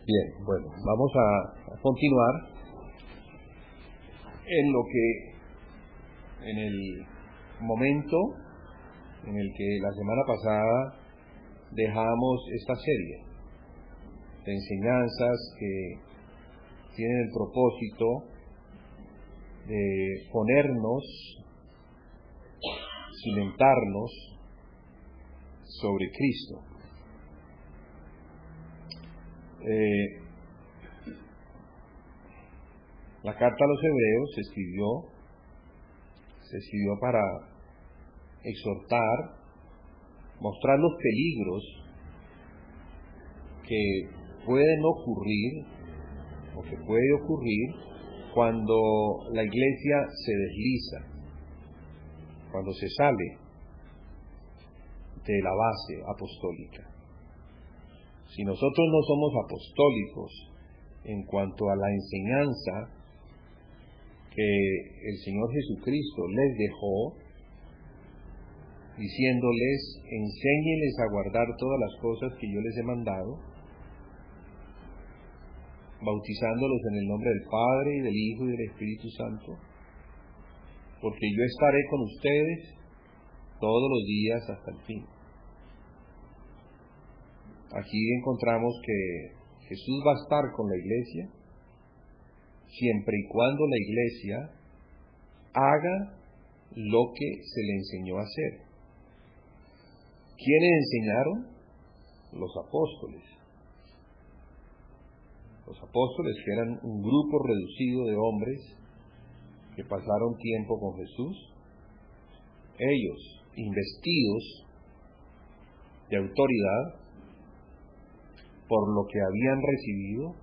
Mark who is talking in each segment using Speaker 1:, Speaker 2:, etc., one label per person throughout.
Speaker 1: Bien, bueno, vamos a continuar en el momento en el que la semana pasada dejamos esta serie de enseñanzas que tienen el propósito de ponernos, cimentarnos sobre Cristo. La carta a los Hebreos se escribió para exhortar, mostrar los peligros que pueden ocurrir o que puede ocurrir cuando la iglesia se desliza, cuando se sale de la base apostólica. Si nosotros no somos apostólicos en cuanto a la enseñanza que el Señor Jesucristo les dejó, diciéndoles, enséñenles a guardar todas las cosas que yo les he mandado, bautizándolos en el nombre del Padre, y del Hijo, y del Espíritu Santo, porque yo estaré con ustedes todos los días hasta el fin. Aquí encontramos que Jesús va a estar con la iglesia siempre y cuando la iglesia haga lo que se le enseñó a hacer. ¿Quiénes enseñaron? Los apóstoles. Los apóstoles, que eran un grupo reducido de hombres que pasaron tiempo con Jesús, ellos, investidos de autoridad por lo que habían recibido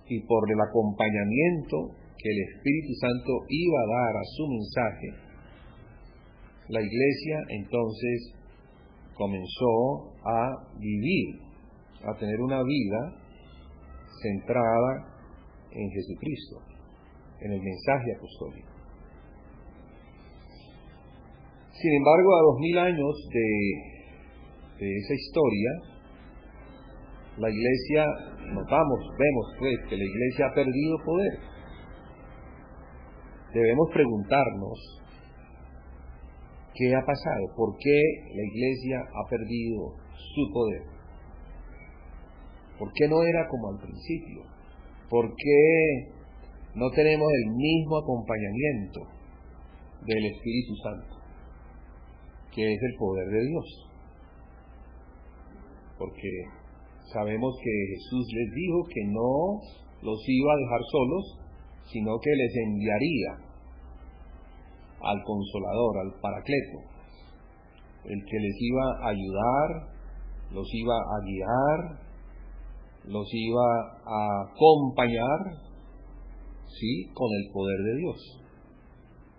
Speaker 1: y por el acompañamiento que el Espíritu Santo iba a dar a su mensaje, la iglesia entonces comenzó a vivir, a tener una vida centrada en Jesucristo, en el mensaje apostólico. Sin embargo, a 2000 años de esa historia, la iglesia, vemos pues que la iglesia ha perdido poder. Debemos preguntarnos qué ha pasado, por qué la iglesia ha perdido su poder, por qué no era como al principio, por qué no tenemos el mismo acompañamiento del Espíritu Santo, que es el poder de Dios. Porque sabemos que Jesús les dijo que no los iba a dejar solos, sino que les enviaría al Consolador, al Paracleto, el que les iba a ayudar, los iba a guiar, los iba a acompañar, sí, con el poder de Dios,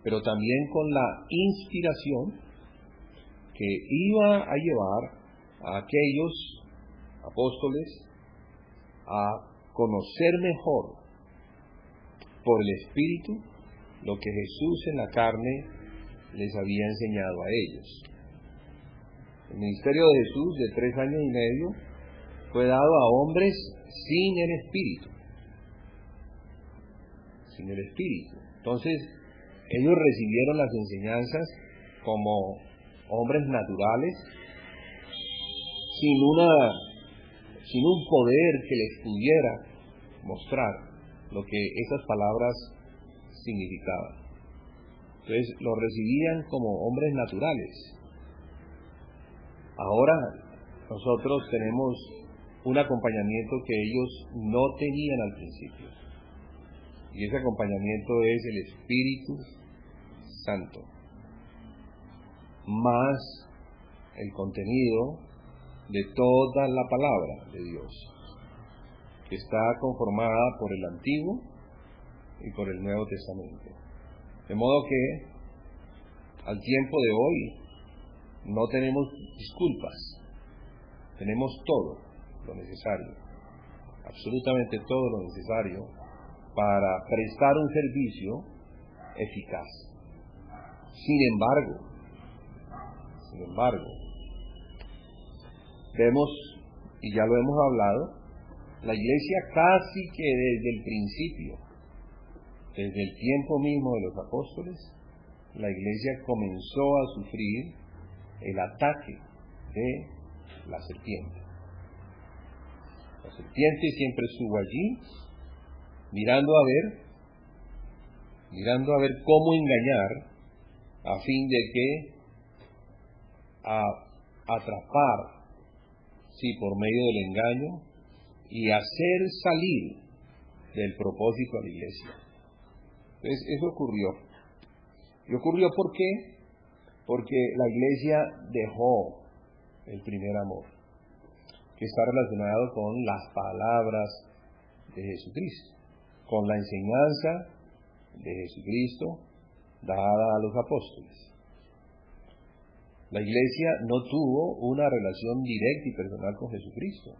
Speaker 1: pero también con la inspiración que iba a llevar a aquellos apóstoles a conocer mejor por el Espíritu lo que Jesús en la carne les había enseñado a ellos. El ministerio de Jesús de 3 años y medio fue dado a hombres sin el Espíritu. Sin el Espíritu. Entonces, ellos recibieron las enseñanzas como hombres naturales, sin un poder que les pudiera mostrar lo que esas palabras significaban. Entonces, lo recibían como hombres naturales. Ahora nosotros tenemos un acompañamiento que ellos no tenían al principio. Y ese acompañamiento es el Espíritu Santo, más el contenido de toda la palabra de Dios, que está conformada por el Antiguo y por el Nuevo Testamento. De modo que, al tiempo de hoy, no tenemos disculpas, tenemos todo lo necesario, absolutamente todo lo necesario para prestar un servicio eficaz. Sin embargo, vemos y ya lo hemos hablado, la Iglesia casi que desde el principio, desde el tiempo mismo de los apóstoles, la Iglesia comenzó a sufrir el ataque de la serpiente. La serpiente siempre estuvo allí, mirando a ver cómo engañar, a fin de que atrapar, sí, por medio del engaño, y hacer salir del propósito a la Iglesia. Entonces, eso ocurrió. ¿Y ocurrió por qué? Porque la Iglesia dejó el primer amor, que está relacionado con las palabras de Jesucristo, con la enseñanza de Jesucristo dada a los apóstoles. La Iglesia no tuvo una relación directa y personal con Jesucristo.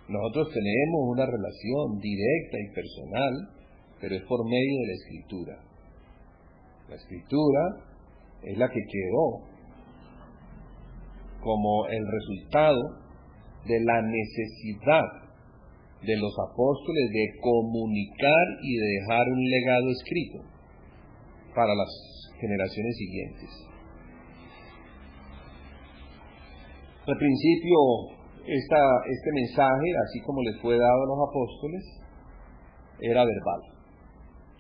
Speaker 1: Nosotros tenemos una relación directa y personal, pero es por medio de la Escritura. La Escritura es la que quedó como el resultado de la necesidad de los apóstoles de comunicar y de dejar un legado escrito para las generaciones siguientes. Al principio, este mensaje, así como les fue dado a los apóstoles, era verbal.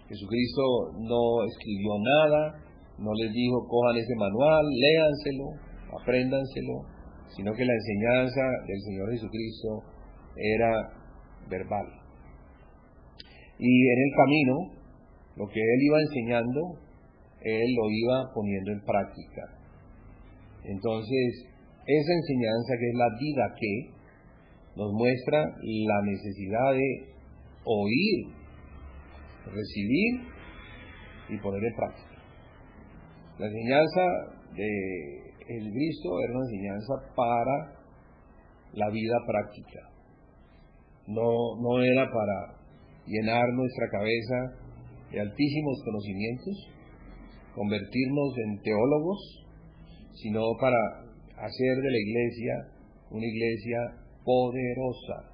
Speaker 1: Jesucristo no escribió nada, no les dijo, cojan ese manual, léanselo, apréndanselo, sino que la enseñanza del Señor Jesucristo era verbal. Y en el camino, lo que Él iba enseñando, Él lo iba poniendo en práctica. Entonces, esa enseñanza, que es la vida que, nos muestra la necesidad de oír, recibir y poner en práctica. La enseñanza de Jesucristo era una enseñanza para la vida práctica. No era para llenar nuestra cabeza de altísimos conocimientos, convertirnos en teólogos, sino para hacer de la Iglesia una Iglesia poderosa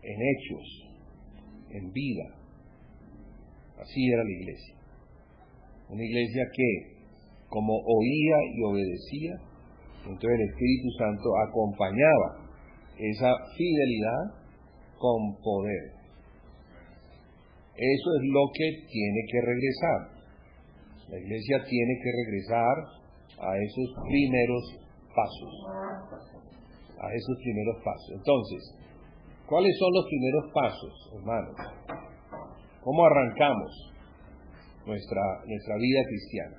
Speaker 1: en hechos, en vida. Así era la Iglesia. Una Iglesia que, como oía y obedecía, entonces el Espíritu Santo acompañaba esa fidelidad con poder. Eso es lo que tiene que regresar. La Iglesia tiene que regresar a esos primeros pasos. A esos primeros pasos. Entonces, ¿cuáles son los primeros pasos, hermanos? ¿Cómo arrancamos nuestra vida cristiana?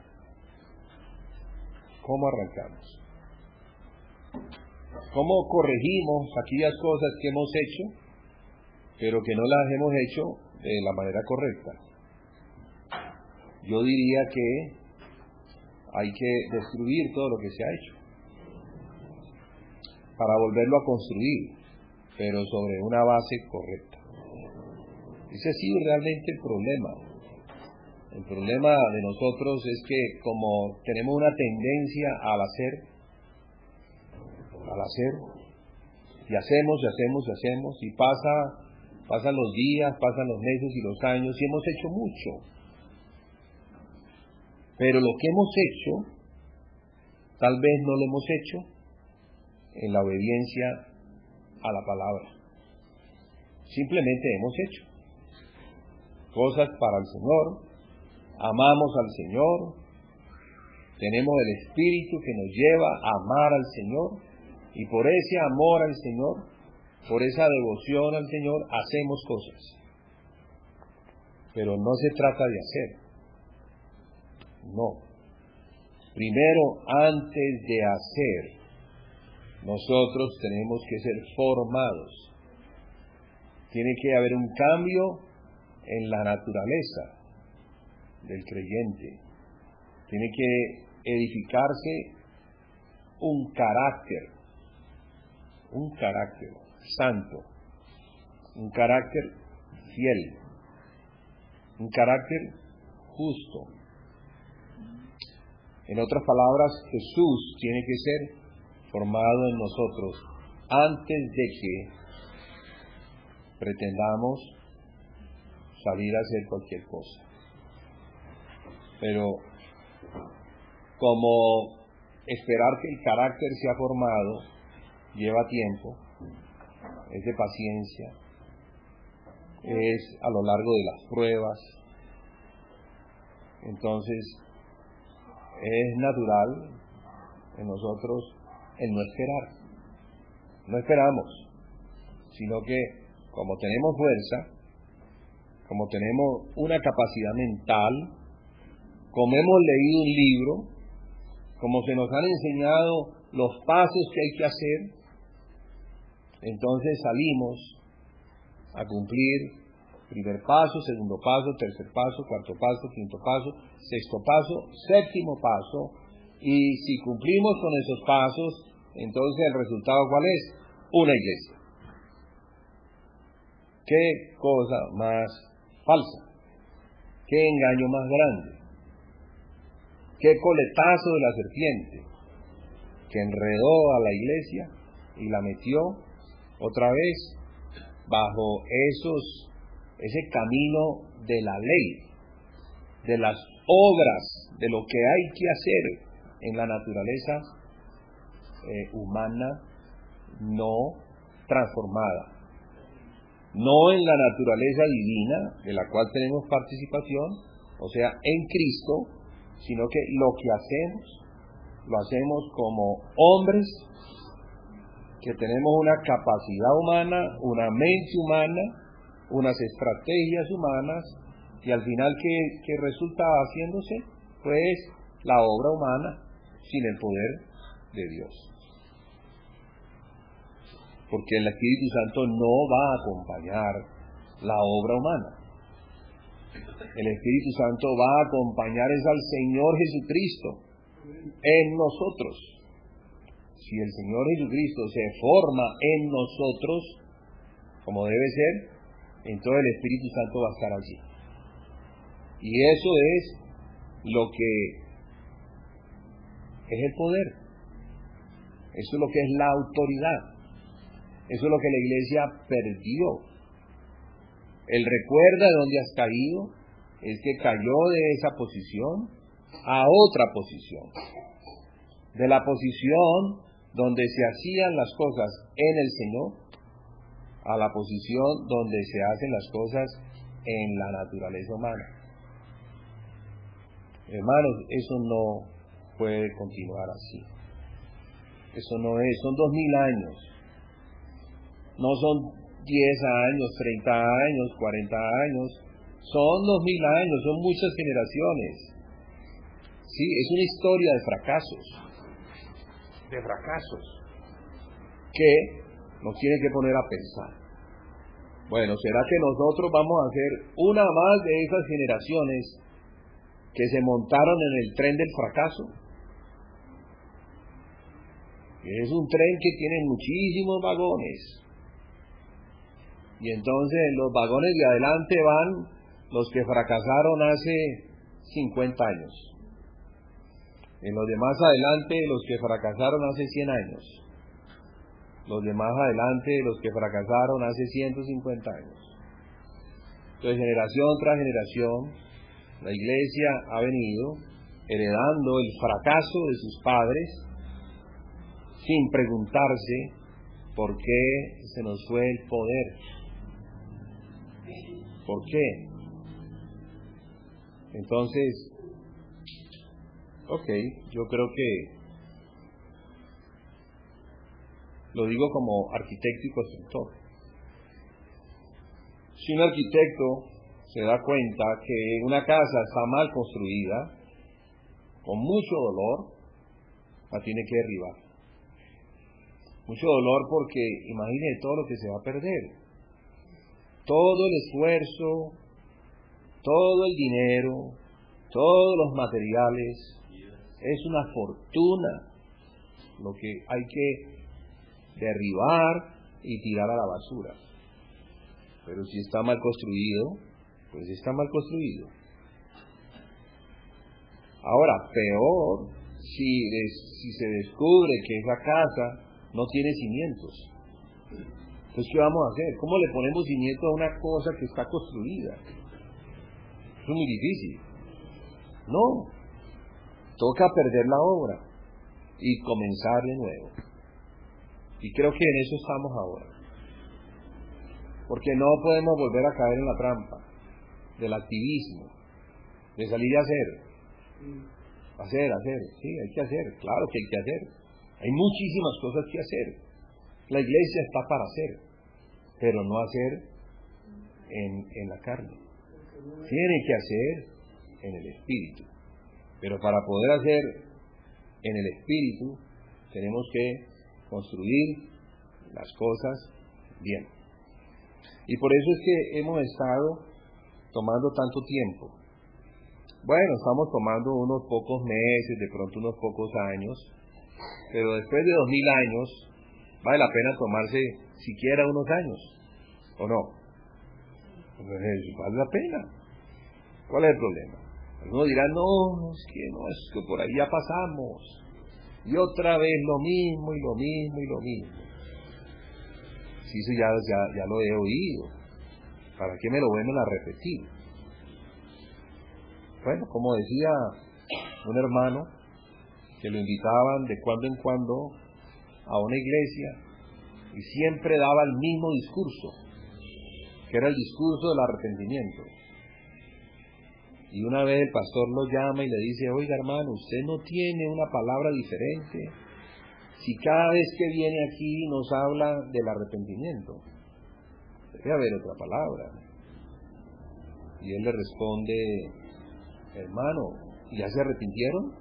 Speaker 1: ¿Cómo arrancamos? ¿Cómo corregimos aquellas cosas que hemos hecho, pero que no las hemos hecho de la manera correcta? Yo diría que hay que destruir todo lo que se ha hecho para volverlo a construir, pero sobre una base correcta. Ese ha sido realmente el problema. El problema de nosotros es que, como tenemos una tendencia al hacer, y hacemos, y pasan los días, pasan los meses y los años, y hemos hecho mucho. Pero lo que hemos hecho, tal vez no lo hemos hecho en la obediencia a la palabra. Simplemente hemos hecho cosas para el Señor, amamos al Señor, tenemos el Espíritu que nos lleva a amar al Señor, y por ese amor al Señor, por esa devoción al Señor, hacemos cosas. Pero no se trata de hacer. No. Primero, antes de hacer, nosotros tenemos que ser formados. Tiene que haber un cambio en la naturaleza del creyente. Tiene que edificarse un carácter santo, un carácter fiel, un carácter justo. En otras palabras, Jesús tiene que ser formado en nosotros antes de que pretendamos salir a hacer cualquier cosa. Pero como esperar que el carácter sea formado lleva tiempo, es de paciencia, es a lo largo de las pruebas, entonces es natural en nosotros el no esperar. No esperamos, sino que como tenemos fuerza, como tenemos una capacidad mental, como hemos leído un libro, como se nos han enseñado los pasos que hay que hacer, entonces salimos a cumplir primer paso, segundo paso, tercer paso, cuarto paso, quinto paso, sexto paso, séptimo paso, y si cumplimos con esos pasos, entonces el resultado ¿cuál es? Una iglesia. ¿Qué cosa más falsa? ¿Qué engaño más grande? ¿Qué coletazo de la serpiente que enredó a la iglesia y la metió otra vez bajo ese camino de la ley, de las obras, de lo que hay que hacer en la naturaleza humana no transformada, no en la naturaleza divina de la cual tenemos participación, o sea, en Cristo, sino que lo que hacemos, lo hacemos como hombres que tenemos una capacidad humana, una mente humana, unas estrategias humanas, y al final ¿qué resulta haciéndose? Pues la obra humana sin el poder de Dios. Porque el Espíritu Santo no va a acompañar la obra humana. El Espíritu Santo va a acompañar es al Señor Jesucristo en nosotros. Si el Señor Jesucristo se forma en nosotros, como debe ser, entonces el Espíritu Santo va a estar allí. Y eso es lo que es el poder. Eso es lo que es la autoridad. Eso es lo que la iglesia perdió. El recuerda de dónde has caído, es que cayó de esa posición a otra posición. De la posición donde se hacían las cosas en el Señor, a la posición donde se hacen las cosas en la naturaleza humana. Hermanos, eso no puede continuar así. Eso no es, son 2000 años. No son 10 años, 30 años, 40 años, son 2000 años, son muchas generaciones. Sí, es una historia de fracasos, que nos tiene que poner a pensar. Bueno, ¿será que nosotros vamos a ser una más de esas generaciones que se montaron en el tren del fracaso? Es un tren que tiene muchísimos vagones. Y entonces en los vagones de adelante van los que fracasaron hace 50 años. En los de más adelante los que fracasaron hace 100 años. Los de más adelante los que fracasaron hace 150 años. Entonces generación tras generación la iglesia ha venido heredando el fracaso de sus padres sin preguntarse por qué se nos fue el poder. ¿Por qué? Entonces, yo creo que lo digo como arquitecto y constructor. Si un arquitecto se da cuenta que una casa está mal construida, con mucho dolor, la tiene que derribar. Mucho dolor porque imagine todo lo que se va a perder. Todo el esfuerzo, todo el dinero, todos los materiales, es una fortuna lo que hay que derribar y tirar a la basura. Pero si está mal construido, pues está mal construido. Ahora, peor, si se descubre que esa casa no tiene cimientos. Entonces, ¿qué vamos a hacer? ¿Cómo le ponemos cimiento a una cosa que está construida? Eso es muy difícil. No, toca perder la obra y comenzar de nuevo. Y creo que en eso estamos ahora. Porque no podemos volver a caer en la trampa del activismo, de salir a hacer. Sí, hay que hacer, claro que hay que hacer. Hay muchísimas cosas que hacer. La iglesia está para hacer, pero no hacer en la carne. Tiene que hacer en el Espíritu. Pero para poder hacer en el Espíritu, tenemos que construir las cosas bien. Y por eso es que hemos estado tomando tanto tiempo. Bueno, estamos tomando unos pocos meses, de pronto unos pocos años, pero después de 2000 años, vale la pena tomarse siquiera unos años, ¿o no? Entonces, vale la pena. ¿Cuál es el problema? Algunos dirán, no, es que por ahí ya pasamos, y otra vez lo mismo, y lo mismo, y lo mismo. Si eso ya lo he oído, ¿para qué me lo vuelven a repetir? Bueno, como decía un hermano, que lo invitaban de cuando en cuando a una iglesia, y siempre daba el mismo discurso, que era el discurso del arrepentimiento. Y una vez el pastor lo llama y le dice, oiga hermano, usted no tiene una palabra diferente, si cada vez que viene aquí nos habla del arrepentimiento, debe haber otra palabra. Y él le responde, hermano, ¿ya se arrepintieron?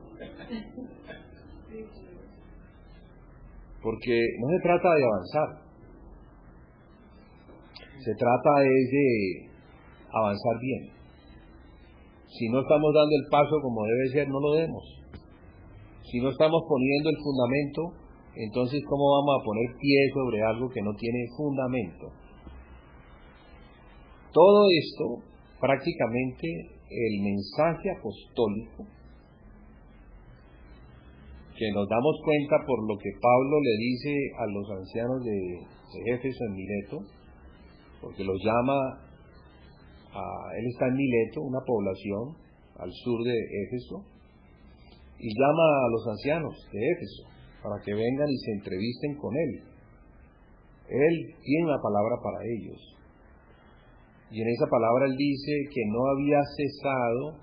Speaker 1: Porque no se trata de avanzar, se trata de avanzar bien. Si no estamos dando el paso como debe ser, no lo demos. Si no estamos poniendo el fundamento, entonces ¿cómo vamos a poner pie sobre algo que no tiene fundamento? Todo esto, prácticamente, el mensaje apostólico, que nos damos cuenta por lo que Pablo le dice a los ancianos de Éfeso en Mileto, porque los llama, él está en Mileto, una población al sur de Éfeso, y llama a los ancianos de Éfeso para que vengan y se entrevisten con él. Él tiene una palabra para ellos. Y en esa palabra él dice que no había cesado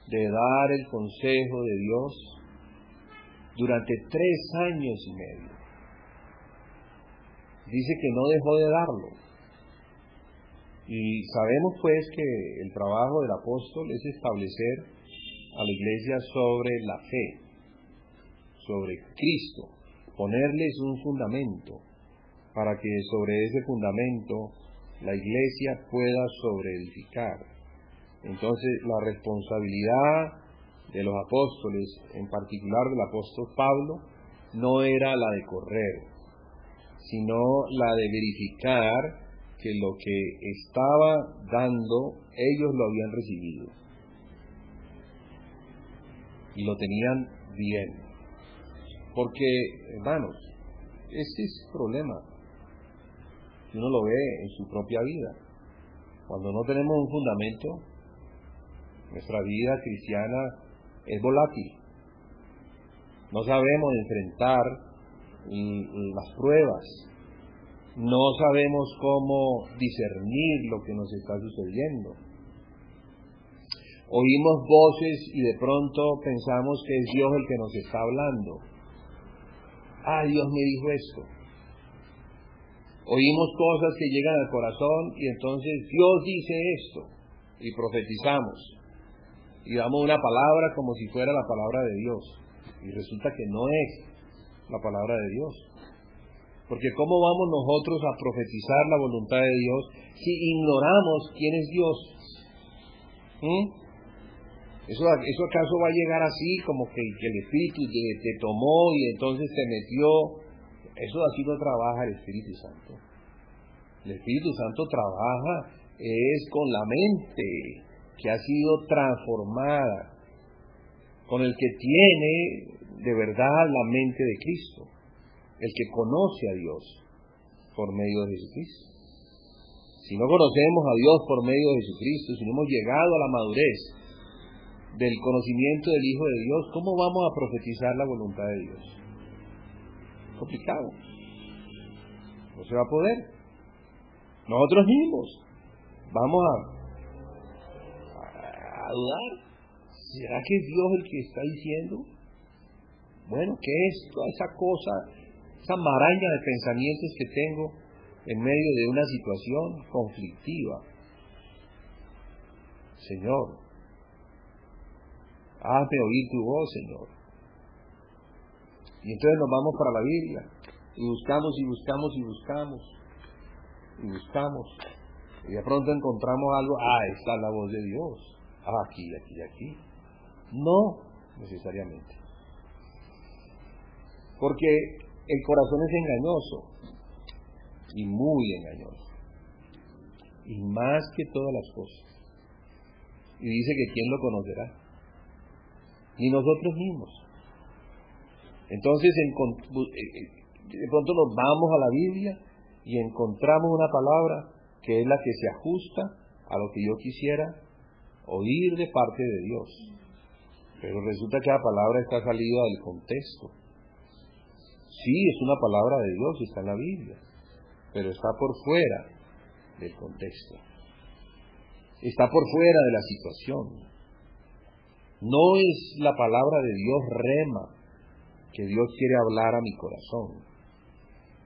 Speaker 1: de dar el consejo de Dios durante 3 años y medio. Dice que no dejó de darlo. Y sabemos pues que el trabajo del apóstol es establecer a la iglesia sobre la fe, sobre Cristo, ponerles un fundamento para que sobre ese fundamento la iglesia pueda sobreedificar. Entonces la responsabilidad de los apóstoles, en particular del apóstol Pablo, no era la de correr, sino la de verificar que lo que estaba dando, ellos lo habían recibido. Y lo tenían bien. Porque, hermanos, ese es el problema. Si uno lo ve en su propia vida. Cuando no tenemos un fundamento, nuestra vida cristiana es volátil. No sabemos enfrentar las pruebas. No sabemos cómo discernir lo que nos está sucediendo. Oímos voces y de pronto pensamos que es Dios el que nos está hablando. Dios me dijo esto. Oímos cosas que llegan al corazón y entonces Dios dice esto y profetizamos y damos una palabra como si fuera la palabra de Dios y resulta que no es la palabra de Dios. Porque ¿cómo vamos nosotros a profetizar la voluntad de Dios si ignoramos quién es Dios? ¿Eso acaso va a llegar así como que el Espíritu te tomó y entonces te metió? Eso así no trabaja el Espíritu Santo. El Espíritu Santo trabaja es con la mente que ha sido transformada, con el que tiene de verdad la mente de Cristo, el que conoce a Dios. por medio de Jesucristo. Si no conocemos a Dios por medio de Jesucristo, si no hemos llegado a la madurez del conocimiento del Hijo de Dios, ¿cómo vamos a profetizar la voluntad de Dios? Complicado. No se va a poder. Nosotros mismos vamos a dudar. ¿Será que es Dios el que está diciendo? Bueno, ¿qué es toda esa cosa, esa maraña de pensamientos que tengo en medio de una situación conflictiva? Señor, hazme oír tu voz, Señor. Y entonces nos vamos para la Biblia y buscamos y buscamos y buscamos y buscamos, y de pronto encontramos algo. Esta es la voz de Dios. Aquí, aquí, aquí. No necesariamente, porque el corazón es engañoso y muy engañoso, y más que todas las cosas. Y dice que ¿quién lo conocerá? Ni nosotros mismos. Entonces de pronto nos vamos a la Biblia y encontramos una palabra que es la que se ajusta a lo que yo quisiera oír de parte de Dios, pero resulta que la palabra está salida del contexto. Sí, es una palabra de Dios, está en la Biblia, pero está por fuera del contexto, está por fuera de la situación. No es la palabra de Dios rema que Dios quiere hablar a mi corazón,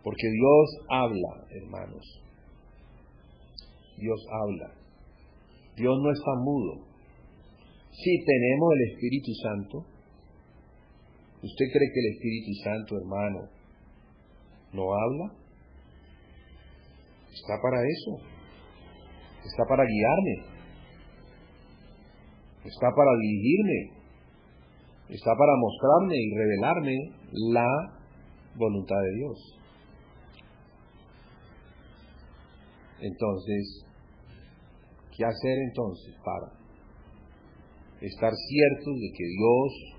Speaker 1: porque Dios habla, hermanos. Dios habla. Dios no está mudo. Si tenemos el Espíritu Santo, ¿usted cree que el Espíritu Santo, hermano, no habla? Está para eso. Está para guiarme. Está para dirigirme. Está para mostrarme y revelarme la voluntad de Dios. Entonces, ¿qué hacer entonces para estar ciertos de que Dios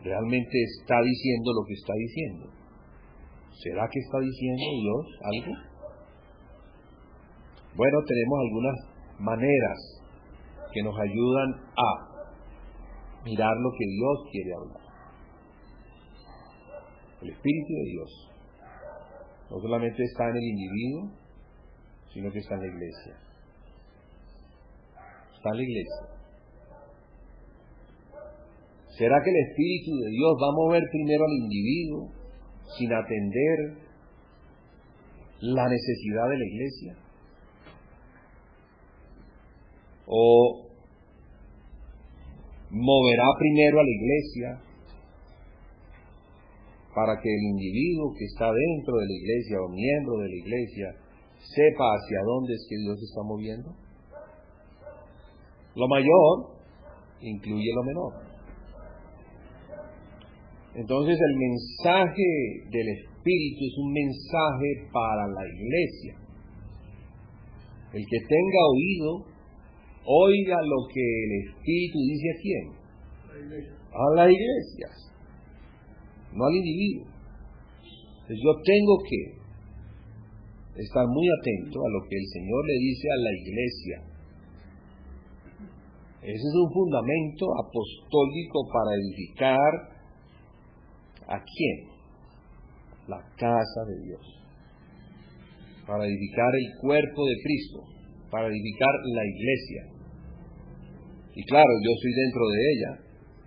Speaker 1: realmente está diciendo lo que está diciendo? ¿Será que está diciendo Dios algo? Bueno, tenemos algunas maneras que nos ayudan a mirar lo que Dios quiere hablar. El Espíritu de Dios no solamente está en el individuo, sino que está en la iglesia. Está en la iglesia. ¿Será que el Espíritu de Dios va a mover primero al individuo sin atender la necesidad de la iglesia? ¿O moverá primero a la iglesia para que el individuo que está dentro de la iglesia o miembro de la iglesia sepa hacia dónde es que Dios está moviendo? Lo mayor incluye lo menor. Entonces el mensaje del Espíritu es un mensaje para la iglesia. El que tenga oído, oiga lo que el Espíritu dice a quién. A la iglesia, no al individuo. Entonces yo tengo que estar muy atento a lo que el Señor le dice a la iglesia. Ese es un fundamento apostólico para edificar ¿a quién? La casa de Dios. Para edificar el cuerpo de Cristo, para edificar la iglesia. Y claro, yo estoy dentro de ella,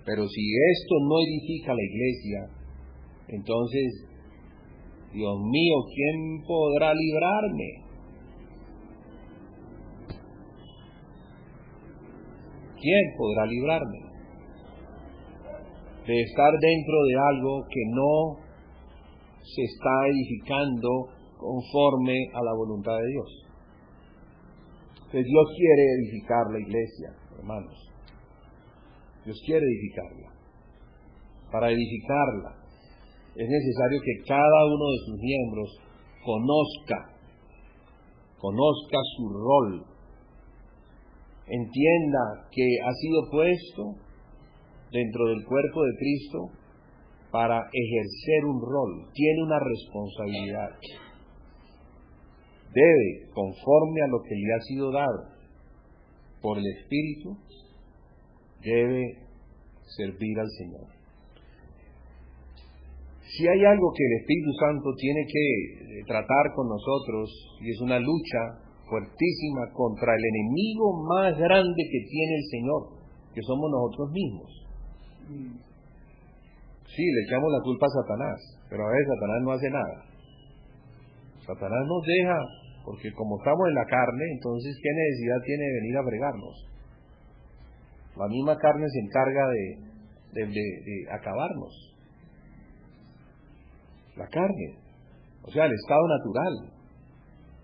Speaker 1: pero si esto no edifica la iglesia, entonces, Dios mío, ¿quién podrá librarme? ¿Quién podrá librarme de estar dentro de algo que no se está edificando conforme a la voluntad de Dios? Entonces Dios quiere edificar la iglesia, hermanos. Dios quiere edificarla. Para edificarla es necesario que cada uno de sus miembros conozca su rol, entienda que ha sido puesto dentro del cuerpo de Cristo para ejercer un rol, tiene una responsabilidad. debe, conforme a lo que le ha sido dado por el Espíritu, debe servir al Señor. Si hay algo que el Espíritu Santo tiene que tratar con nosotros, y es una lucha fuertísima contra el enemigo más grande que tiene el Señor, que somos nosotros mismos. Sí, le echamos la culpa a Satanás, pero a veces Satanás no hace nada. Satanás nos deja, porque como estamos en la carne, entonces ¿qué necesidad tiene de venir a fregarnos? La misma carne se encarga de acabarnos. La carne, o sea, el estado natural.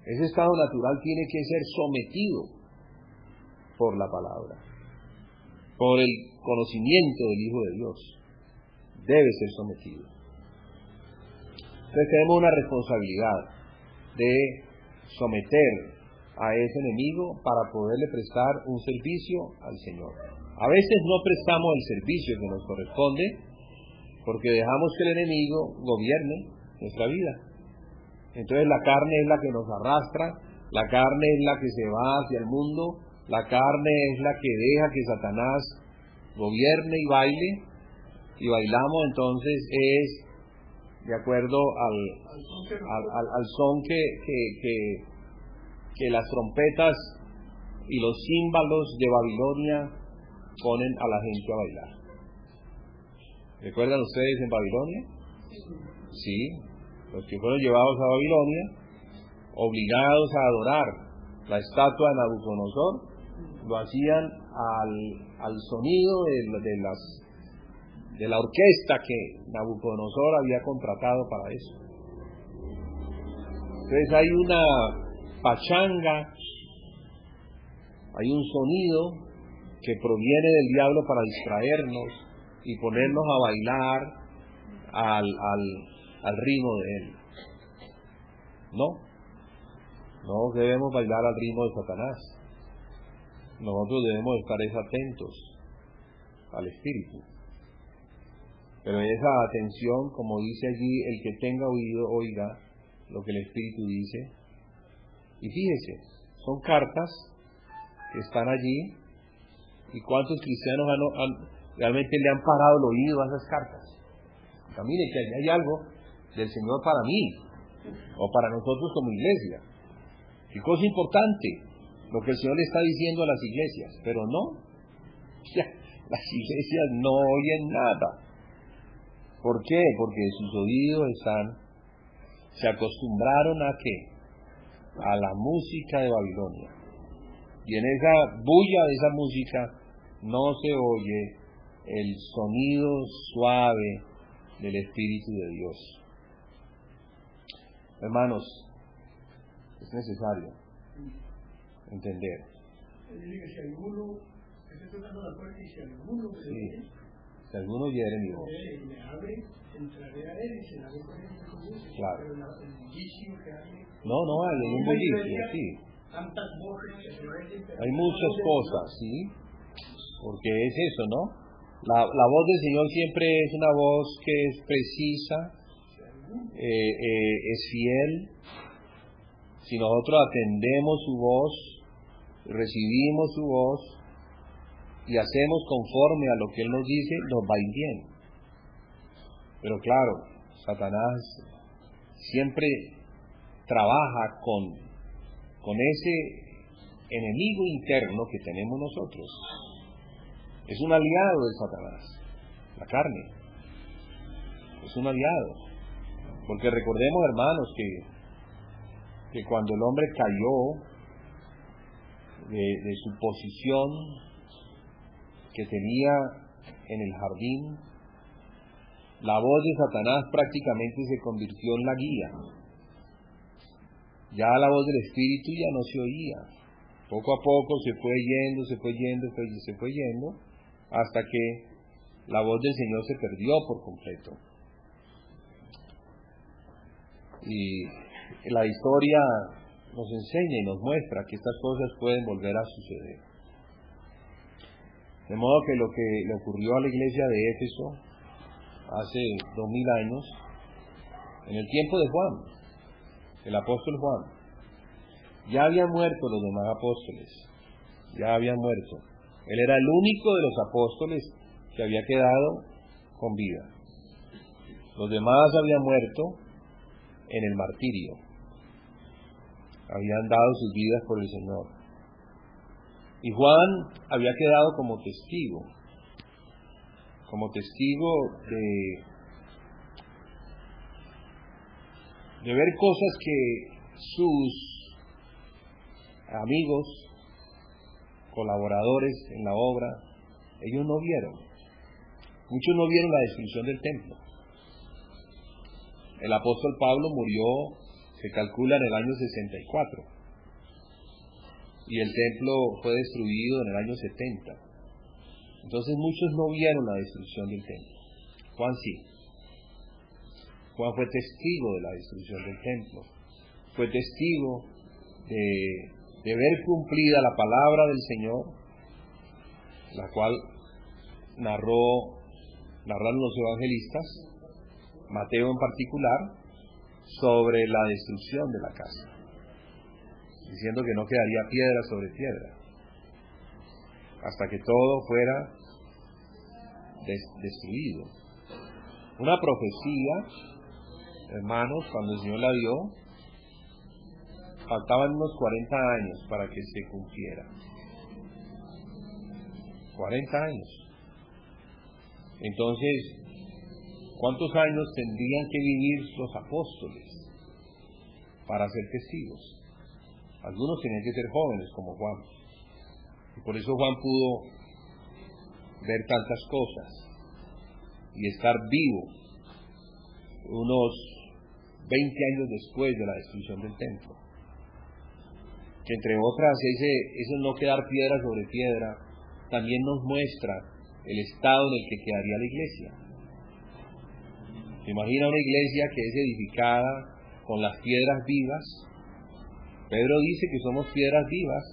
Speaker 1: Ese estado natural tiene que ser sometido por la palabra, por el conocimiento del Hijo de Dios. Debe ser sometido. Entonces tenemos una responsabilidad de someter a ese enemigo para poderle prestar un servicio al Señor. A veces no prestamos el servicio que nos corresponde porque dejamos que el enemigo gobierne nuestra vida. Entonces la carne es la que nos arrastra, la carne es la que se va hacia el mundo, la carne es la que deja que Satanás gobierne y baile, y bailamos entonces es de acuerdo al son que las trompetas y los címbalos de Babilonia ponen a la gente a bailar. ¿Recuerdan ustedes en Babilonia? Sí, los que fueron llevados a Babilonia, obligados a adorar la estatua de Nabucodonosor, lo hacían al sonido de la orquesta que Nabucodonosor había contratado para eso. Entonces hay una pachanga, hay un sonido que proviene del diablo para distraernos y ponernos a bailar al ritmo de él. No debemos bailar al ritmo de Satanás. Nosotros debemos estar atentos al Espíritu. Pero esa atención, como dice allí, el que tenga oído, oiga lo que el Espíritu dice. Y fíjese, son cartas que están allí. ¿Y cuántos cristianos realmente le han parado el oído a esas cartas? Mire que allí hay algo del Señor para mí, o para nosotros como iglesia. Y cosa importante, lo que el Señor le está diciendo a las iglesias, pero no, ya, las iglesias no oyen nada. ¿Por qué? Porque sus oídos se acostumbraron ¿a qué? A la música de Babilonia. Y en esa bulla de esa música no se oye el sonido suave del Espíritu de Dios. Hermanos, es necesario entender.
Speaker 2: Si alguno, estoy tocando la puerta y si alguno
Speaker 1: si alguno oyere mi voz,
Speaker 2: me abre, entraré a él y cenaré con él y con él.
Speaker 1: Claro.
Speaker 2: Pero el bullicio que hay.
Speaker 1: No hay un bullicio, sí.
Speaker 2: Tantas voces que se oyen.
Speaker 1: Hay muchas cosas, sí. Porque es eso, ¿no? La voz del Señor siempre es una voz que es precisa, es fiel. Si nosotros atendemos su voz, recibimos su voz y hacemos conforme a lo que Él nos dice, nos va a ir bien. Pero claro, Satanás siempre trabaja con ese enemigo interno que tenemos nosotros. Es un aliado de Satanás, la carne. Es un aliado. Porque recordemos, hermanos, que cuando el hombre cayó de su posición que tenía en el jardín, la voz de Satanás prácticamente se convirtió en la guía. Ya la voz del Espíritu ya no se oía. Poco a poco se fue yendo, hasta que la voz del Señor se perdió por completo. Y la historia nos enseña y nos muestra que estas cosas pueden volver a suceder. De modo que lo que le ocurrió a la iglesia de Éfeso hace 2000 años, en el tiempo de Juan, el apóstol Juan, Ya habían muerto los demás apóstoles, ya habían muerto. Él era el único de los apóstoles que había quedado con vida. Los demás habían muerto en el martirio, habían dado sus vidas por el Señor. Y Juan había quedado como testigo de ver cosas que sus amigos, colaboradores en la obra, ellos no vieron. Muchos no vieron la destrucción del templo. El apóstol Pablo murió, se calcula, en el año 64, y el templo fue destruido en el año 70. Entonces muchos no vieron la destrucción del templo. Juan sí. Juan fue testigo de la destrucción del templo. Fue testigo de ver cumplida la palabra del Señor, la cual narraron los evangelistas, Mateo en particular, sobre la destrucción de la casa, diciendo que no quedaría piedra sobre piedra, hasta que todo fuera destruido. Una profecía, hermanos, cuando el Señor la dio, faltaban unos 40 años para que se cumpliera. 40 años. Entonces, ¿cuántos años tendrían que vivir los apóstoles para ser testigos? Algunos tenían que ser jóvenes como Juan. Y por eso Juan pudo ver tantas cosas y estar vivo unos 20 años después de la destrucción del templo. Que entre otras, eso no quedar piedra sobre piedra, también nos muestra el estado en el que quedaría la iglesia. ¿Se imagina una iglesia que es edificada con las piedras vivas? Pedro dice que somos piedras vivas,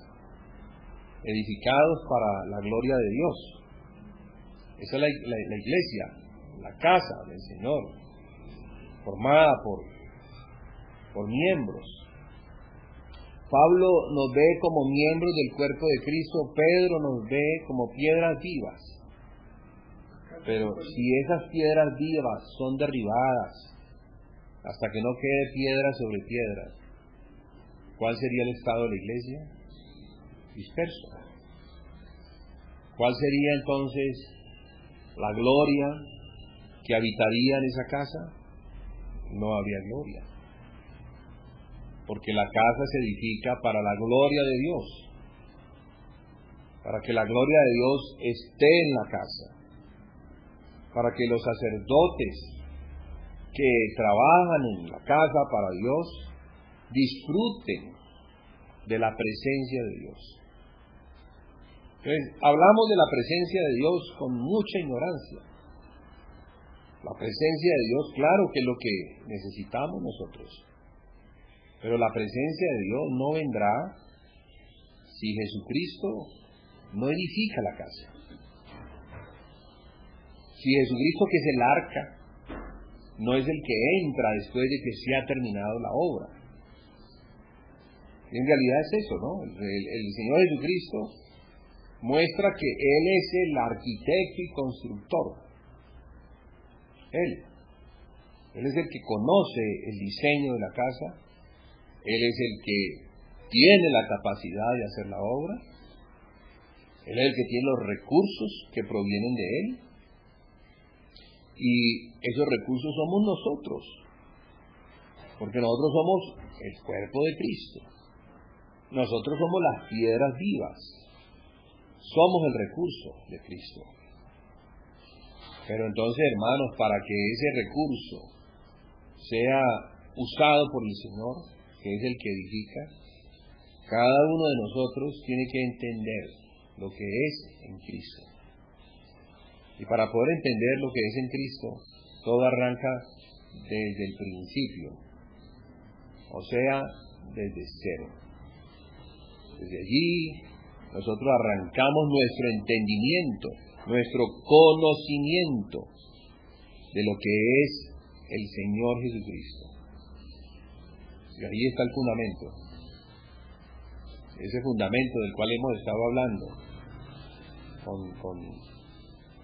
Speaker 1: edificados para la gloria de Dios. Esa es la iglesia, la casa del Señor, formada por miembros. Pablo nos ve como miembros del cuerpo de Cristo, Pedro nos ve como piedras vivas. Pero si esas piedras vivas son derribadas hasta que no quede piedra sobre piedra, ¿cuál sería el estado de la iglesia? Disperso. ¿Cuál sería entonces la gloria que habitaría en esa casa? No habría gloria, porque la casa se edifica para la gloria de Dios, para que la gloria de Dios esté en la casa, para que los sacerdotes que trabajan en la casa para Dios disfruten de la presencia de Dios. Entonces, hablamos de la presencia de Dios con mucha ignorancia. La presencia de Dios, claro que es lo que necesitamos nosotros, pero la presencia de Dios no vendrá si Jesucristo no edifica la casa. Si Jesucristo, que es el arca, no es el que entra después de que se ha terminado la obra. En realidad es eso, ¿no? El Señor Jesucristo muestra que Él es el arquitecto y constructor. Él es el que conoce el diseño de la casa, Él es el que tiene la capacidad de hacer la obra, Él es el que tiene los recursos que provienen de Él, y esos recursos somos nosotros, porque nosotros somos el cuerpo de Cristo, nosotros somos las piedras vivas, somos el recurso de Cristo. Pero entonces, hermanos, para que ese recurso sea usado por el Señor, que es el que edifica, cada uno de nosotros tiene que entender lo que es en Cristo. Y para poder entender lo que es en Cristo, todo arranca desde el principio, o sea, desde cero. Desde allí nosotros arrancamos nuestro entendimiento, nuestro conocimiento de lo que es el Señor Jesucristo. Y ahí está el fundamento. ese fundamento del cual hemos estado hablando,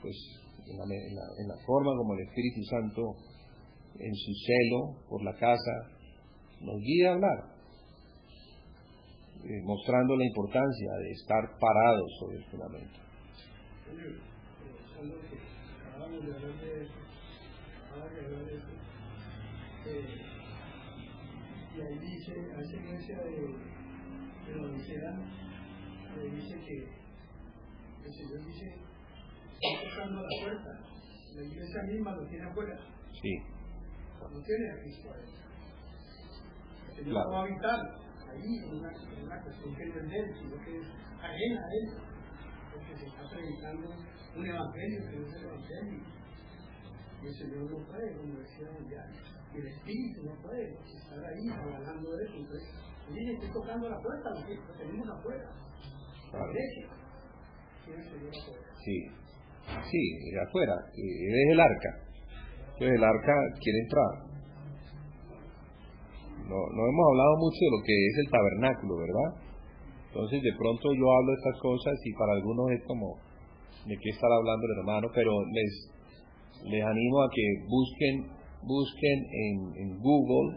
Speaker 1: pues en la forma como el Espíritu Santo, en su celo por la casa, nos guía a hablar, mostrando la importancia de estar parados sobre el fundamento.
Speaker 2: Acabamos de hablar de eso, y ahí dice, a esa iglesia de la Odisea, le dice que el Señor dice, está tocando la puerta, la iglesia misma lo tiene afuera,
Speaker 1: Sí,
Speaker 2: no tiene a Cristo adentro. El Señor
Speaker 1: claro.
Speaker 2: no va a habitar ahí en una cuestión que no es de él, sino que es ajena a él, porque se está predicando un evangelio que no es el evangelio. Y el Señor no puede, como decíamos ya, y el Espíritu no puede estar ahí hablando de eso. Entonces, mire, estoy tocando la puerta, lo tenemos afuera, la iglesia, tiene el Señor afuera.
Speaker 1: Sí, de afuera, es el arca. Entonces el arca quiere entrar. No hemos hablado mucho de lo que es el tabernáculo, ¿verdad? Entonces de pronto yo hablo de estas cosas y para algunos es como, ¿de qué estar hablando el hermano? Pero les animo a que busquen en Google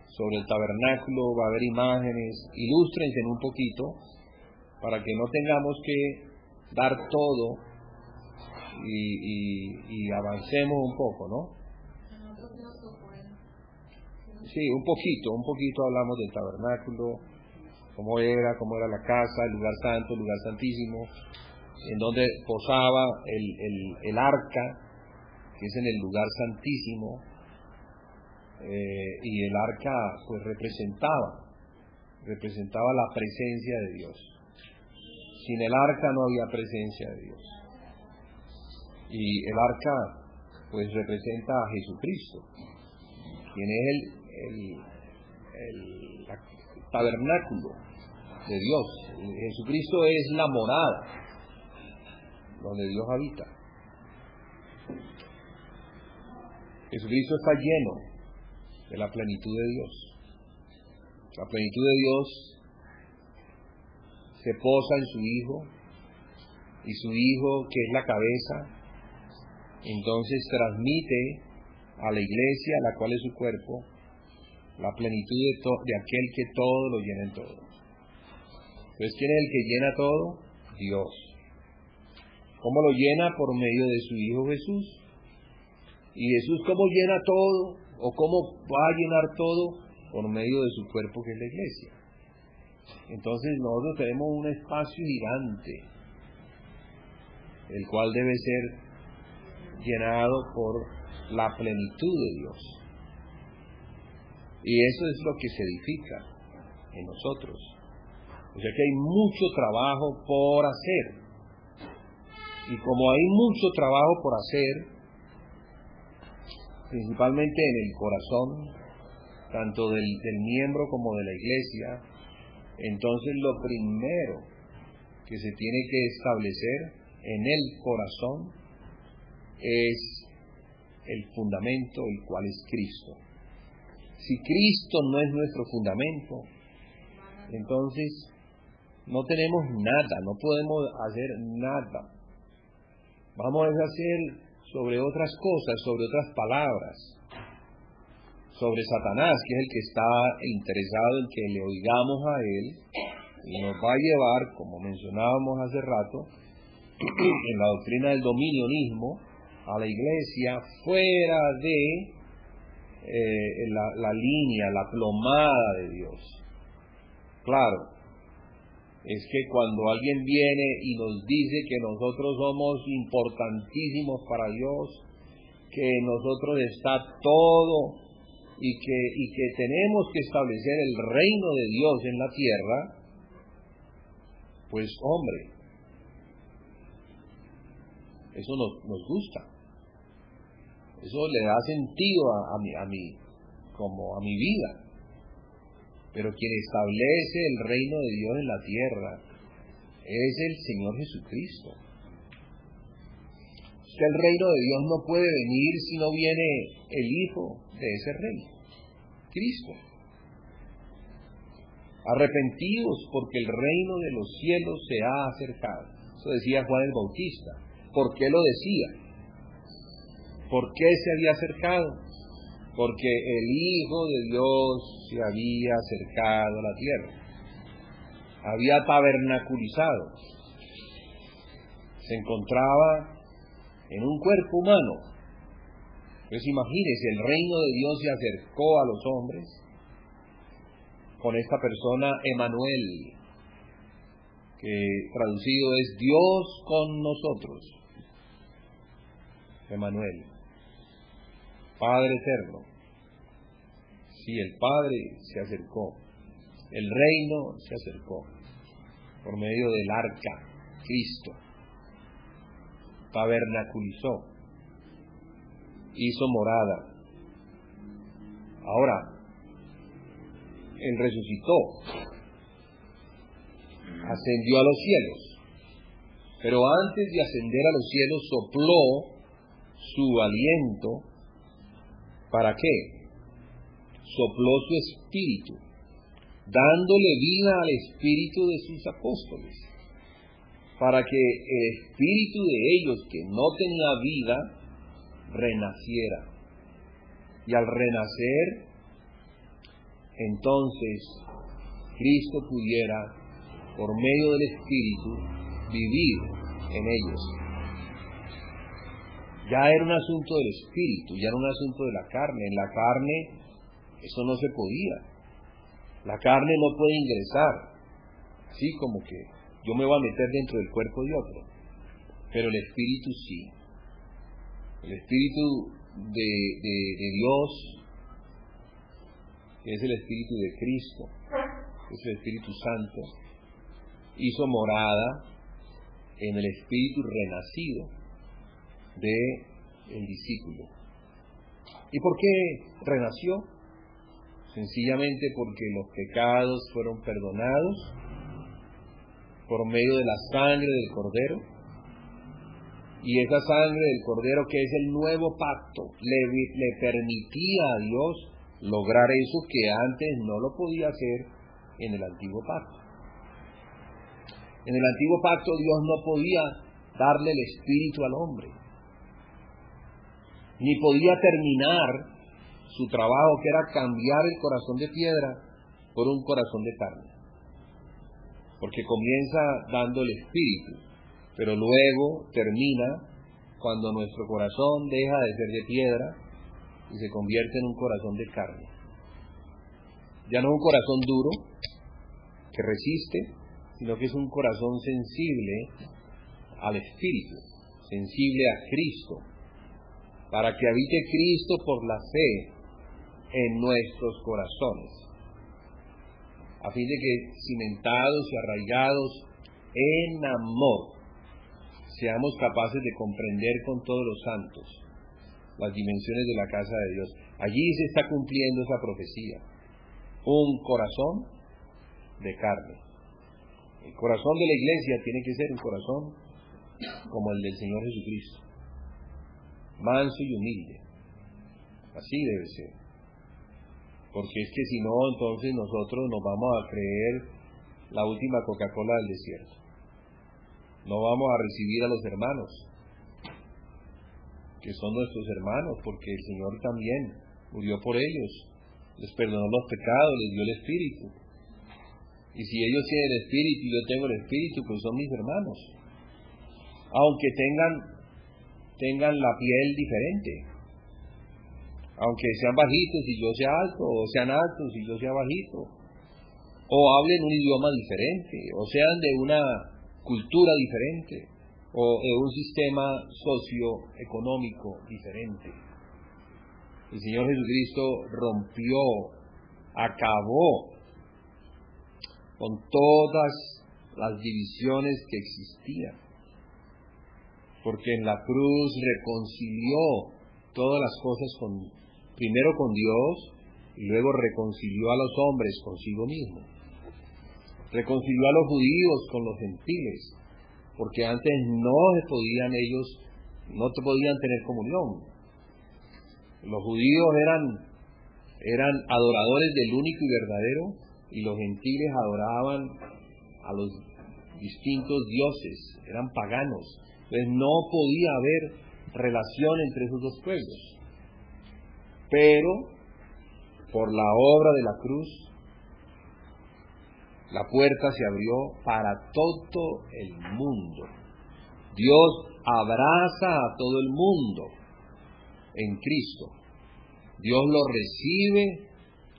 Speaker 1: sobre el tabernáculo, va a haber imágenes, ilústrense un poquito para que no tengamos que dar todo y avancemos un poco, ¿no? Sí, un poquito hablamos del tabernáculo, cómo era la casa, el lugar santo, el lugar santísimo, en donde posaba el arca, que es en el lugar santísimo, y el arca pues representaba la presencia de Dios. Sin el arca no había presencia de Dios. Y el arca pues representa a Jesucristo, quien es el tabernáculo de Dios. Jesucristo es la morada donde Dios habita. Jesucristo está lleno de la plenitud de Dios. La plenitud de Dios se posa en su Hijo, y su Hijo, que es la cabeza, entonces transmite a la iglesia, la cual es su cuerpo, la plenitud de aquel que todo lo llena en todo. Entonces, ¿quién es el que llena todo? Dios. ¿Cómo lo llena? Por medio de su Hijo Jesús. ¿Y Jesús cómo llena todo? ¿O cómo va a llenar todo? Por medio de su cuerpo, que es la iglesia. Entonces nosotros tenemos un espacio gigante, el cual debe ser llenado por la plenitud de Dios. Y eso es lo que se edifica en nosotros. O sea que hay mucho trabajo por hacer. Y como hay mucho trabajo por hacer, principalmente en el corazón, tanto del miembro como de la iglesia, entonces lo primero que se tiene que establecer en el corazón es el fundamento, el cual es Cristo. Si Cristo no es nuestro fundamento, entonces no tenemos nada, no podemos hacer nada. Vamos a hacer sobre otras cosas, sobre otras palabras, sobre Satanás, que es el que está interesado en que le oigamos a él, y nos va a llevar, como mencionábamos hace rato, en la doctrina del dominionismo, a la iglesia fuera de la línea, la plomada de Dios. Claro, es que cuando alguien viene y nos dice que nosotros somos importantísimos para Dios, que en nosotros está todo y que tenemos que establecer el reino de Dios en la tierra, pues hombre, eso nos gusta. Eso le da sentido a mi vida. Pero quien establece el reino de Dios en la tierra es el Señor Jesucristo. El reino de Dios no puede venir si no viene el Hijo de ese reino, Cristo. arrepentidos, porque el reino de los cielos se ha acercado. Eso decía Juan el Bautista. ¿Por qué lo decía? ¿Por qué se había acercado? Porque el Hijo de Dios se había acercado a la tierra, había tabernaculizado, se encontraba en un cuerpo humano. Entonces imagínense, el reino de Dios se acercó a los hombres con esta persona Emmanuel, que traducido es Dios con nosotros. Emmanuel, Padre eterno. Sí, el Padre se acercó, el reino se acercó por medio del arca, Cristo, tabernaculizó, hizo morada. Ahora, Él resucitó, ascendió a los cielos, pero antes de ascender a los cielos sopló su aliento. ¿Para qué? Sopló su espíritu, dándole vida al espíritu de sus apóstoles, para que el espíritu de ellos que no tenía vida renaciera. Y al renacer, entonces Cristo pudiera, por medio del espíritu, vivir en ellos. Ya era un asunto del espíritu, ya era un asunto de la carne. En la carne eso no se podía. La carne no puede ingresar, así como que yo me voy a meter dentro del cuerpo de otro. Pero el espíritu sí. El espíritu de Dios, que es el espíritu de Cristo, que es el Espíritu Santo, hizo morada en el espíritu renacido del discípulo. ¿Y por qué renació? Sencillamente porque los pecados fueron perdonados por medio de la sangre del Cordero, y esa sangre del Cordero, que es el nuevo pacto, le permitía a Dios lograr eso que antes no lo podía hacer en el antiguo pacto. En el antiguo pacto Dios no podía darle el espíritu al hombre, ni podía terminar su trabajo, que era cambiar el corazón de piedra por un corazón de carne, porque comienza dando el espíritu, pero luego termina cuando nuestro corazón deja de ser de piedra y se convierte en un corazón de carne. Ya no un corazón duro que resiste, sino que es un corazón sensible al espíritu, sensible a Cristo, para que habite Cristo por la fe en nuestros corazones, a fin de que, cimentados y arraigados en amor, seamos capaces de comprender con todos los santos las dimensiones de la casa de Dios. Allí se está cumpliendo esa profecía. Un corazón de carne. El corazón de la iglesia tiene que ser un corazón como el del Señor Jesucristo, manso y humilde. Así debe ser. Porque es que si no, entonces nosotros nos vamos a creer la última Coca-Cola del desierto. No vamos a recibir a los hermanos, que son nuestros hermanos, porque el Señor también murió por ellos, les perdonó los pecados, les dio el Espíritu. Y si ellos tienen el Espíritu y yo tengo el Espíritu, pues son mis hermanos. Aunque tengan la piel diferente, aunque sean bajitos y yo sea alto, o sean altos y yo sea bajito, o hablen un idioma diferente, o sean de una cultura diferente, o de un sistema socioeconómico diferente. El Señor Jesucristo rompió, acabó con todas las divisiones que existían, porque en la cruz reconcilió todas las cosas primero con Dios y luego reconcilió a los hombres consigo mismo. Reconcilió a los judíos con los gentiles, porque antes no podían tener comunión. Los judíos eran adoradores del único y verdadero y los gentiles adoraban a los distintos dioses, eran paganos. Entonces no podía haber relación entre esos dos pueblos. Pero por la obra de la cruz, la puerta se abrió para todo el mundo. Dios abraza a todo el mundo en Cristo. Dios lo recibe,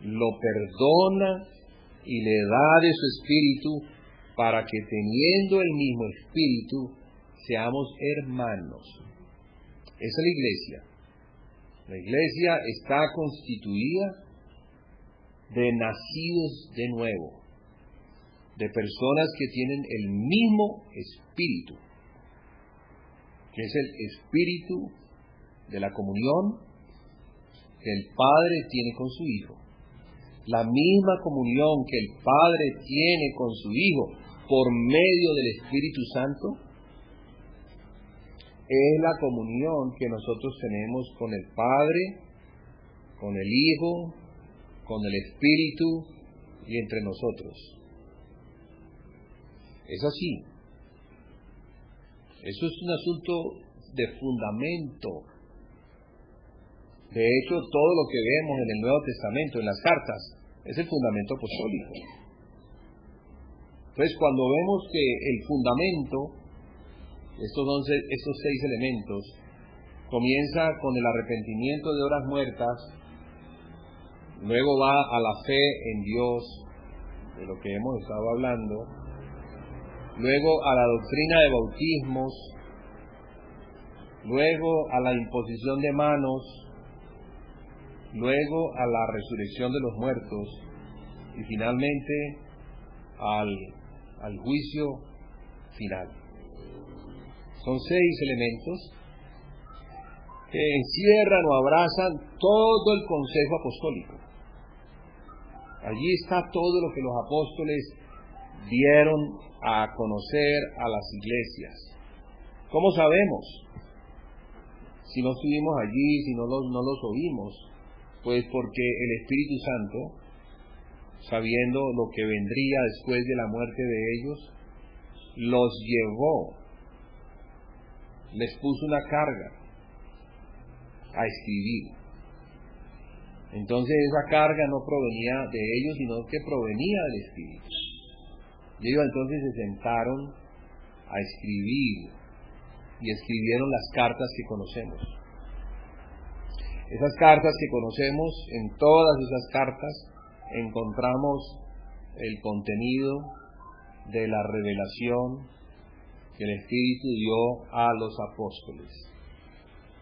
Speaker 1: lo perdona y le da de su espíritu para que teniendo el mismo espíritu seamos hermanos. Esa es la iglesia. La iglesia está constituida de nacidos de nuevo, de personas que tienen el mismo espíritu, que es el espíritu de la comunión que el Padre tiene con su Hijo. La misma comunión que el Padre tiene con su Hijo por medio del Espíritu Santo es la comunión que nosotros tenemos con el Padre, con el Hijo, con el Espíritu y entre nosotros. Es así. Eso es un asunto de fundamento. De hecho, todo lo que vemos en el Nuevo Testamento, en las cartas, es el fundamento apostólico. Entonces, cuando vemos que el fundamento, estos 6 elementos, comienza con el arrepentimiento de obras muertas, luego va a la fe en Dios, de lo que hemos estado hablando, luego a la doctrina de bautismos, luego a la imposición de manos, luego a la resurrección de los muertos y finalmente al juicio final. Son 6 elementos que encierran o abrazan todo el consejo apostólico. Allí está todo lo que los apóstoles dieron a conocer a las iglesias. ¿Cómo sabemos? Si no estuvimos allí, si no los oímos, pues porque el Espíritu Santo, sabiendo lo que vendría después de la muerte de ellos, los llevó, les puso una carga a escribir. Entonces esa carga no provenía de ellos, sino que provenía del Espíritu. Y ellos entonces se sentaron a escribir y escribieron las cartas que conocemos. Esas cartas que conocemos, en todas esas cartas encontramos el contenido de la revelación que el Espíritu dio a los apóstoles.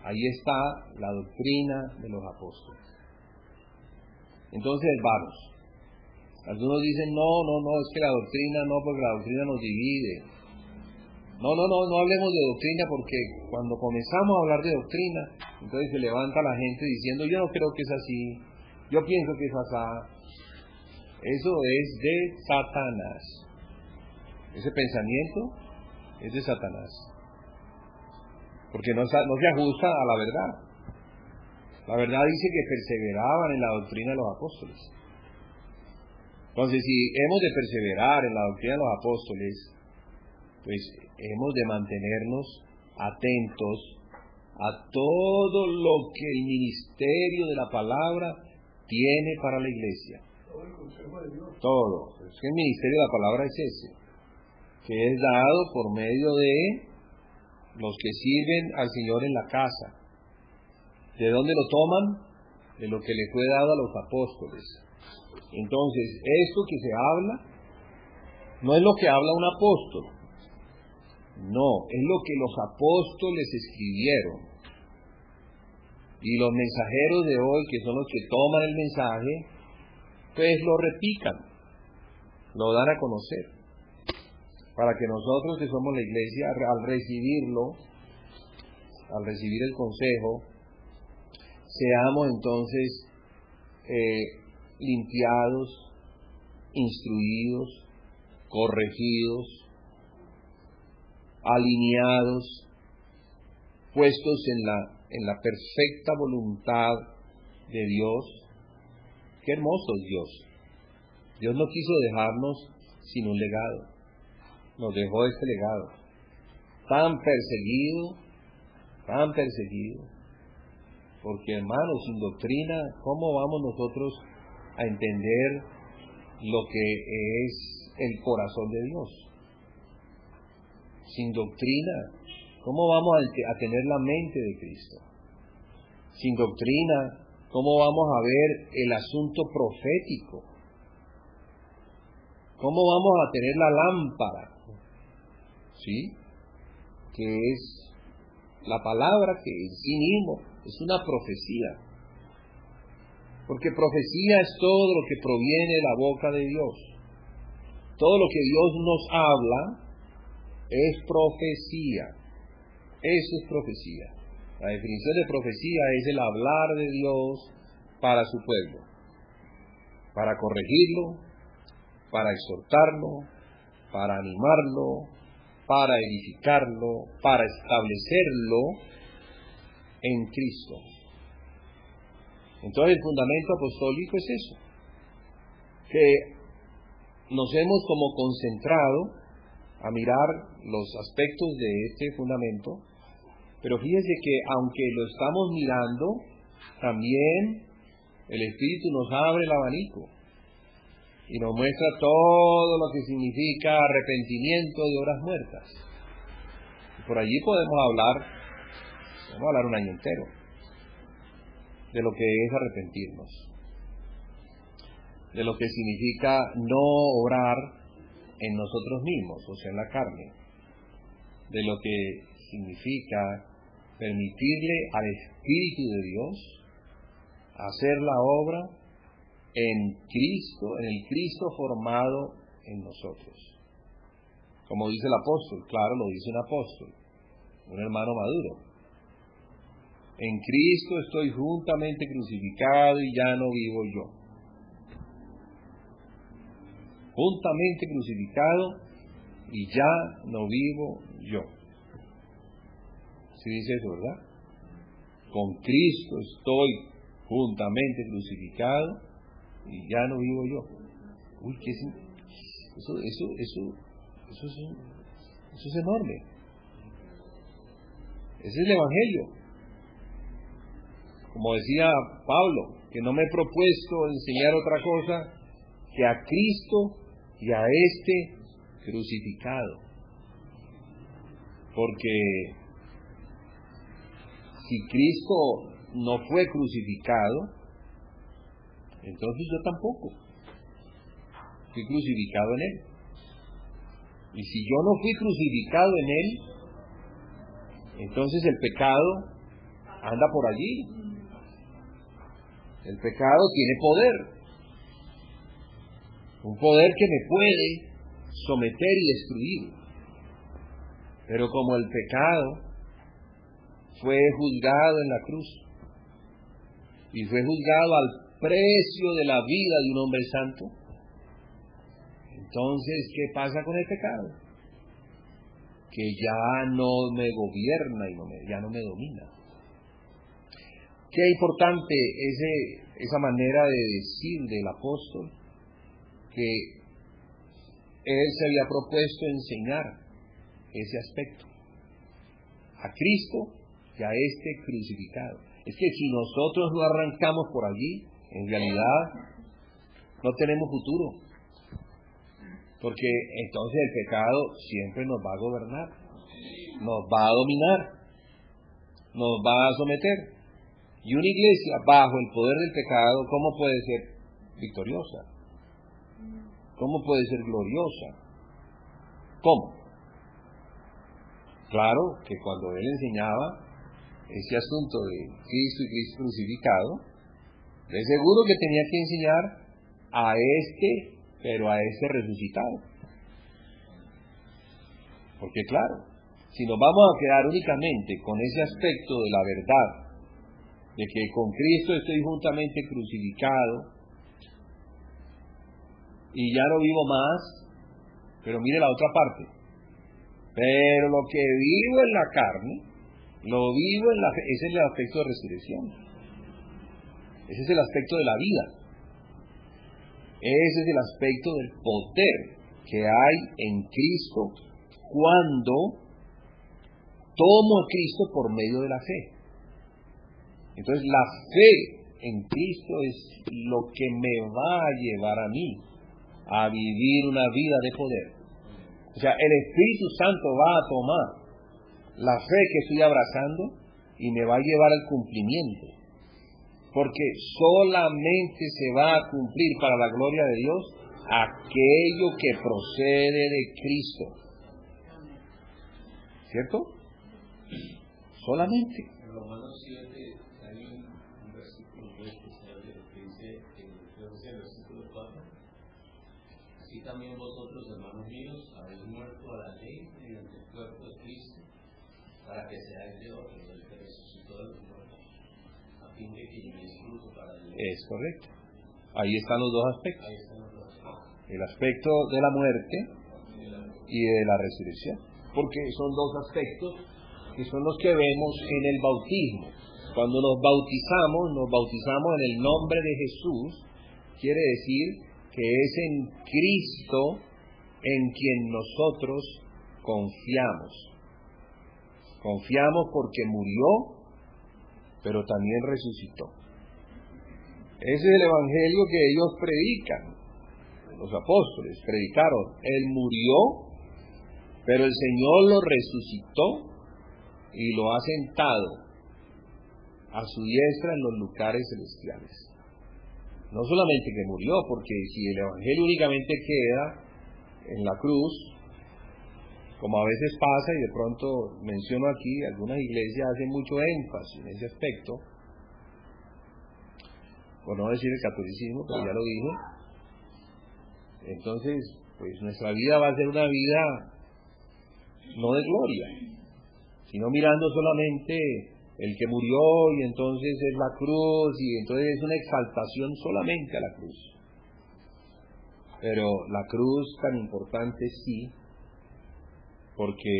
Speaker 1: Ahí está la doctrina de los apóstoles. Entonces, vamos. Algunos dicen, no, es que la doctrina no, porque la doctrina nos divide. No hablemos de doctrina, porque cuando comenzamos a hablar de doctrina, entonces se levanta la gente diciendo, yo no creo que es así, yo pienso que es así. Eso es de Satanás. Ese pensamiento es de Satanás, porque no se ajusta a la verdad. La verdad dice que perseveraban en la doctrina de los apóstoles. Entonces, si hemos de perseverar en la doctrina de los apóstoles, pues hemos de mantenernos atentos a todo lo que el ministerio de la palabra tiene para la iglesia. Todo. Es que el ministerio de la palabra es ese, que es dado por medio de los que sirven al Señor en la casa. ¿De dónde lo toman? De lo que le fue dado a los apóstoles. Entonces, esto que se habla, no es lo que habla un apóstol. No, es lo que los apóstoles escribieron. Y los mensajeros de hoy, que son los que toman el mensaje, pues lo repican, lo dan a conocer, para que nosotros que somos la iglesia, al recibir el consejo, seamos entonces limpiados, instruidos, corregidos, alineados, puestos en la perfecta voluntad de Dios. Qué hermoso es Dios. Dios no quiso dejarnos sin un legado. Nos dejó este legado. Tan perseguido. Porque, hermanos, sin doctrina, ¿cómo vamos nosotros a entender lo que es el corazón de Dios? Sin doctrina, ¿cómo vamos a tener la mente de Cristo? Sin doctrina, ¿cómo vamos a ver el asunto profético? ¿Cómo vamos a tener la lámpara? ¿Sí? Que es la palabra que en sí mismo es una profecía. Porque profecía es todo lo que proviene de la boca de Dios. Todo lo que Dios nos habla es profecía. Eso es profecía. La definición de profecía es el hablar de Dios para su pueblo, para corregirlo, para exhortarlo, para animarlo, para edificarlo, para establecerlo en Cristo. Entonces el fundamento apostólico es eso, que nos hemos como concentrado a mirar los aspectos de este fundamento, pero fíjense que aunque lo estamos mirando, también el Espíritu nos abre el abanico y nos muestra todo lo que significa arrepentimiento de obras muertas. Y por allí podemos hablar un año entero de lo que es arrepentirnos, de lo que significa no obrar en nosotros mismos, o sea, en la carne, de lo que significa permitirle al Espíritu de Dios hacer la obra en Cristo, en el Cristo formado en nosotros. Como dice el apóstol, claro, lo dice un apóstol, un hermano maduro. En Cristo estoy juntamente crucificado y ya no vivo yo. Juntamente crucificado y ya no vivo yo. ¿Sí dice eso, verdad? Con Cristo estoy juntamente crucificado y ya no vivo yo. Uy, ¿qué es eso es enorme. Ese es el Evangelio. Como decía Pablo, que no me he propuesto enseñar otra cosa que a Cristo y a este crucificado. Porque si Cristo no fue crucificado, entonces yo tampoco fui crucificado en Él. Y si yo no fui crucificado en Él, entonces el pecado anda por allí. El pecado tiene poder. Un poder que me puede someter y destruir. Pero como el pecado fue juzgado en la cruz y fue juzgado al precio de la vida de un hombre santo, entonces, ¿qué pasa con el pecado? Que ya no me gobierna y ya no me domina. Qué importante esa manera de decir del apóstol, que él se había propuesto enseñar ese aspecto a Cristo y a este crucificado. Es que si nosotros no arrancamos por allí, en realidad no tenemos futuro, porque entonces el pecado siempre nos va a gobernar, nos va a dominar, nos va a someter. Y una iglesia bajo el poder del pecado, ¿cómo puede ser victoriosa? ¿Cómo puede ser gloriosa? ¿Cómo? Claro que cuando él enseñaba ese asunto de Cristo y Cristo crucificado, de seguro que tenía que enseñar a pero a este resucitado. Porque claro, si nos vamos a quedar únicamente con ese aspecto de la verdad, de que con Cristo estoy juntamente crucificado y ya no vivo más, pero mire la otra parte, pero lo que vivo en la carne, lo vivo en la fe. Ese es el aspecto de resurrección, ese es el aspecto de la vida. Ese es el aspecto del poder que hay en Cristo cuando tomo a Cristo por medio de la fe. Entonces la fe en Cristo es lo que me va a llevar a mí a vivir una vida de poder. O sea, el Espíritu Santo va a tomar la fe que estoy abrazando y me va a llevar al cumplimiento. Porque solamente se va a cumplir para la gloria de Dios aquello que procede de Cristo. ¿Cierto? Solamente.
Speaker 3: En Romanos 7 hay un versículo muy especial de lo que dice, creo que es el versículo 4. Así también vosotros, hermanos míos, habéis muerto a la ley mediante el cuerpo de Cristo, para que seáis de otro, el que resucitó de los muertos, a fin de que llevéis fruto para Dios.
Speaker 1: Es correcto. Ahí están los dos aspectos.
Speaker 3: Ahí están los dos aspectos.
Speaker 1: El aspecto de la muerte y de la resurrección. Porque son dos aspectos que son los que vemos en el bautismo. Cuando nos bautizamos en el nombre de Jesús, quiere decir que es en Cristo en quien nosotros confiamos. Confiamos porque murió, pero también resucitó. Ese es el evangelio que ellos predican. Los apóstoles predicaron. Él murió, pero el Señor lo resucitó y lo ha sentado a su diestra en los lugares celestiales. No solamente que murió, porque si el evangelio únicamente queda en la cruz, como a veces pasa, y de pronto menciono aquí, algunas iglesias hacen mucho énfasis en ese aspecto, por no decir el catolicismo, pero ya lo dije. Entonces, pues nuestra vida va a ser una vida no de gloria, sino mirando solamente el que murió, y entonces es la cruz, y entonces es una exaltación solamente a la cruz. Pero la cruz tan importante sí, porque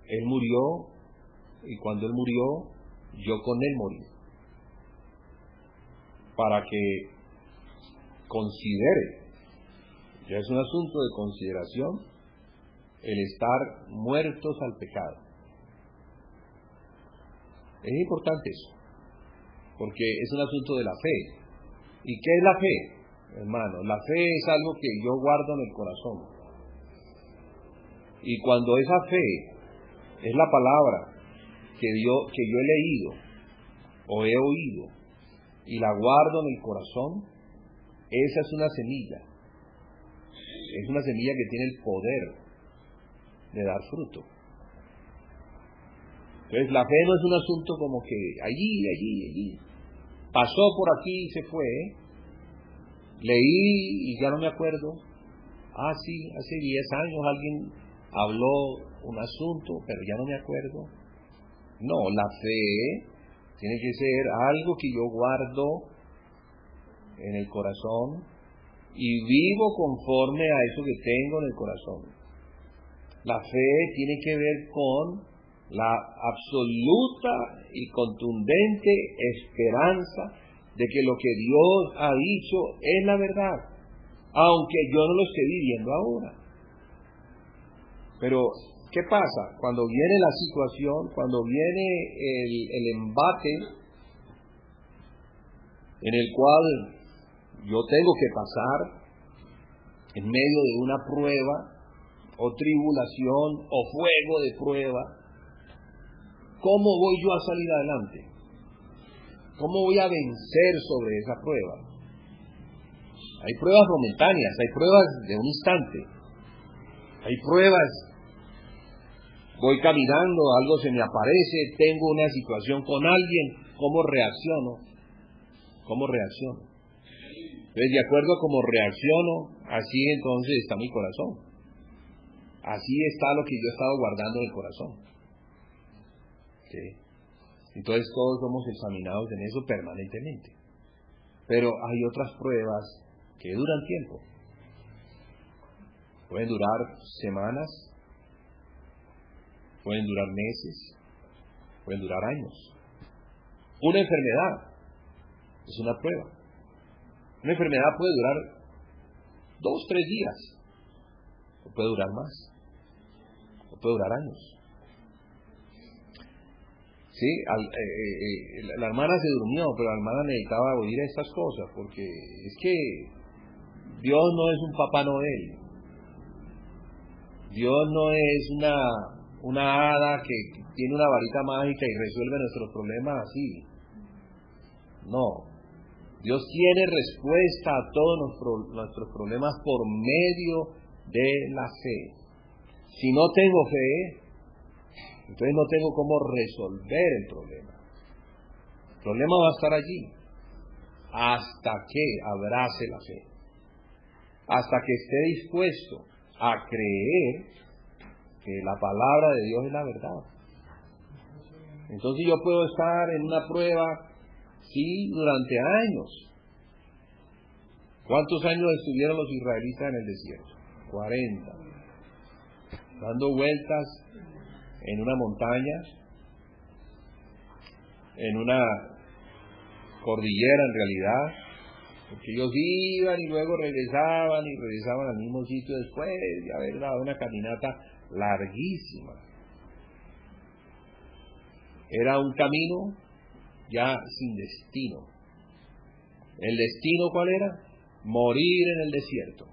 Speaker 1: Él murió, y cuando Él murió, yo con Él morí. Para que considere, ya es un asunto de consideración, el estar muertos al pecado. Es importante eso, porque es un asunto de la fe. ¿Y qué es la fe, hermano? La fe es algo que yo guardo en el corazón. Y cuando esa fe es la palabra que yo he leído o he oído y la guardo en el corazón, esa es una semilla. Es una semilla que tiene el poder de dar fruto. Entonces la fe no es un asunto como que allí, pasó por aquí y se fue, leí y ya no me acuerdo. Sí, hace 10 años alguien habló un asunto, pero ya no me acuerdo. No, la fe tiene que ser algo que yo guardo en el corazón y vivo conforme a eso que tengo en el corazón. La fe tiene que ver con la absoluta y contundente esperanza de que lo que Dios ha dicho es la verdad, aunque yo no lo esté viviendo ahora. Pero, ¿qué pasa? Cuando viene la situación, cuando viene el embate en el cual yo tengo que pasar en medio de una prueba o tribulación o fuego de prueba, ¿cómo voy yo a salir adelante? ¿Cómo voy a vencer sobre esa prueba? Hay pruebas momentáneas, hay pruebas de un instante, hay pruebas, voy caminando, algo se me aparece, tengo una situación con alguien, ¿cómo reacciono? Entonces, de acuerdo a cómo reacciono, así entonces está mi corazón. Así está lo que yo he estado guardando en el corazón. ¿Sí? Entonces todos somos examinados en eso permanentemente. Pero hay otras pruebas que duran tiempo. Pueden durar semanas, pueden durar meses, pueden durar años. Una enfermedad es una prueba. Una enfermedad puede durar 2, 3 días. O puede durar más. O puede durar años. Sí, la hermana se durmió, pero la hermana necesitaba oír estas cosas, porque es que Dios no es un Papá Noel. Dios no es una hada que tiene una varita mágica y resuelve nuestros problemas así. No. Dios tiene respuesta a todos nuestros problemas por medio de la fe. Si no tengo fe, entonces no tengo cómo resolver el problema. El problema va a estar allí hasta que abrace la fe, hasta que esté dispuesto a creer que la palabra de Dios es la verdad. Entonces yo puedo estar en una prueba, sí, durante años. ¿Cuántos años estuvieron los israelitas en el desierto? 40. Dando vueltas en una montaña, en una cordillera en realidad, porque ellos iban y luego regresaban al mismo sitio después de haber dado una caminata larguísima. Era un camino ya sin destino. ¿El destino cuál era? Morir en el desierto.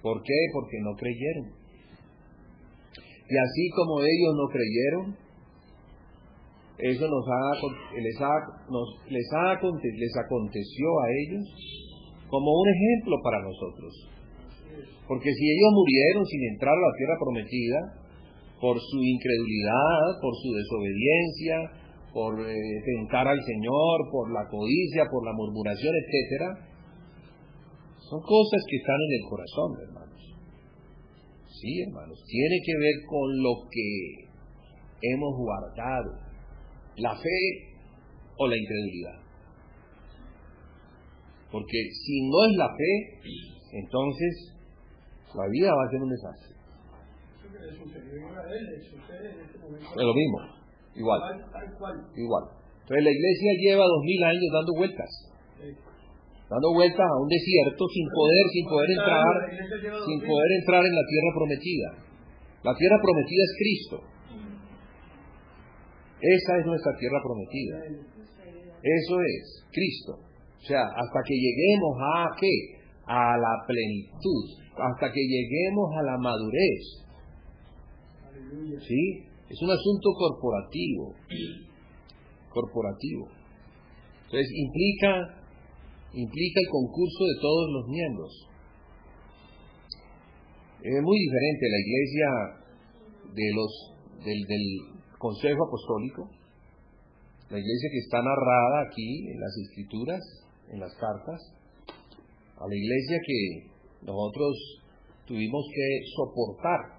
Speaker 1: ¿Por qué? Porque no creyeron. Y así como ellos no creyeron, eso les aconteció a ellos como un ejemplo para nosotros. Porque si ellos murieron sin entrar a la tierra prometida, por su incredulidad, por su desobediencia, por tentar al Señor, por la codicia, por la murmuración, etcétera, son cosas que están en el corazón, hermanos. Sí, hermanos, tiene que ver con lo que hemos guardado, la fe o la incredulidad. Porque si no es la fe, entonces la vida va a ser un desastre. Es lo mismo, igual. Entonces la iglesia lleva 2000 años dando vueltas a un desierto sin poder entrar en la tierra prometida. La tierra prometida es Cristo. Esa es nuestra tierra prometida. Eso es Cristo. O sea, hasta que lleguemos a ¿qué? A la plenitud, hasta que lleguemos a la madurez. ¿Sí? Es un asunto corporativo. Entonces implica el concurso de todos los miembros. Es muy diferente la iglesia del Consejo Apostólico, la iglesia que está narrada aquí en las Escrituras, en las cartas, a la iglesia que nosotros tuvimos que soportar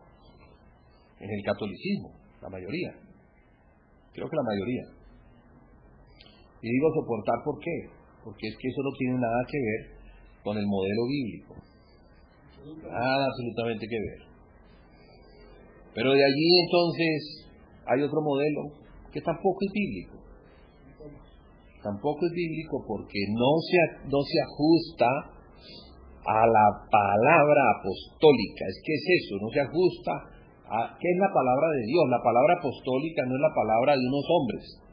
Speaker 1: en el catolicismo, la mayoría. Creo que la mayoría. Y digo soportar, ¿por qué? Porque es que eso no tiene nada que ver con el modelo bíblico. Nada absolutamente que ver. Pero de allí entonces hay otro modelo que tampoco es bíblico. Tampoco es bíblico porque no se ajusta a la palabra apostólica. Es que es eso, no se ajusta a... ¿Qué es la palabra de Dios? La palabra apostólica no es la palabra de unos hombres.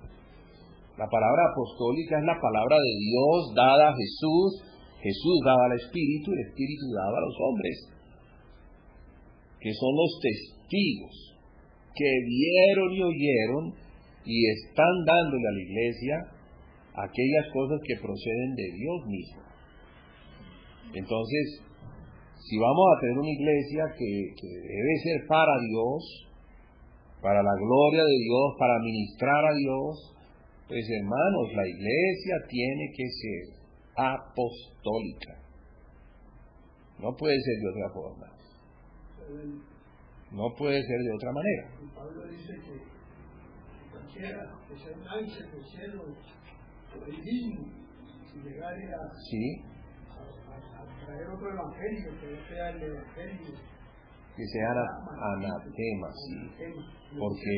Speaker 1: La palabra apostólica es la palabra de Dios dada a Jesús, Jesús daba al Espíritu, el Espíritu daba a los hombres, que son los testigos, que vieron y oyeron y están dándole a la iglesia aquellas cosas que proceden de Dios mismo. Entonces, si vamos a tener una iglesia que debe ser para Dios, para la gloria de Dios, para ministrar a Dios, pues hermanos, la iglesia tiene que ser apostólica. No puede ser de otra forma. No puede ser de otra manera.
Speaker 2: Pablo dice que cualquiera que sea un ángel del cielo, el mismo, si llegare a traer otro evangelio, que no sea el evangelio,
Speaker 1: que sean anatemas, sí. Porque,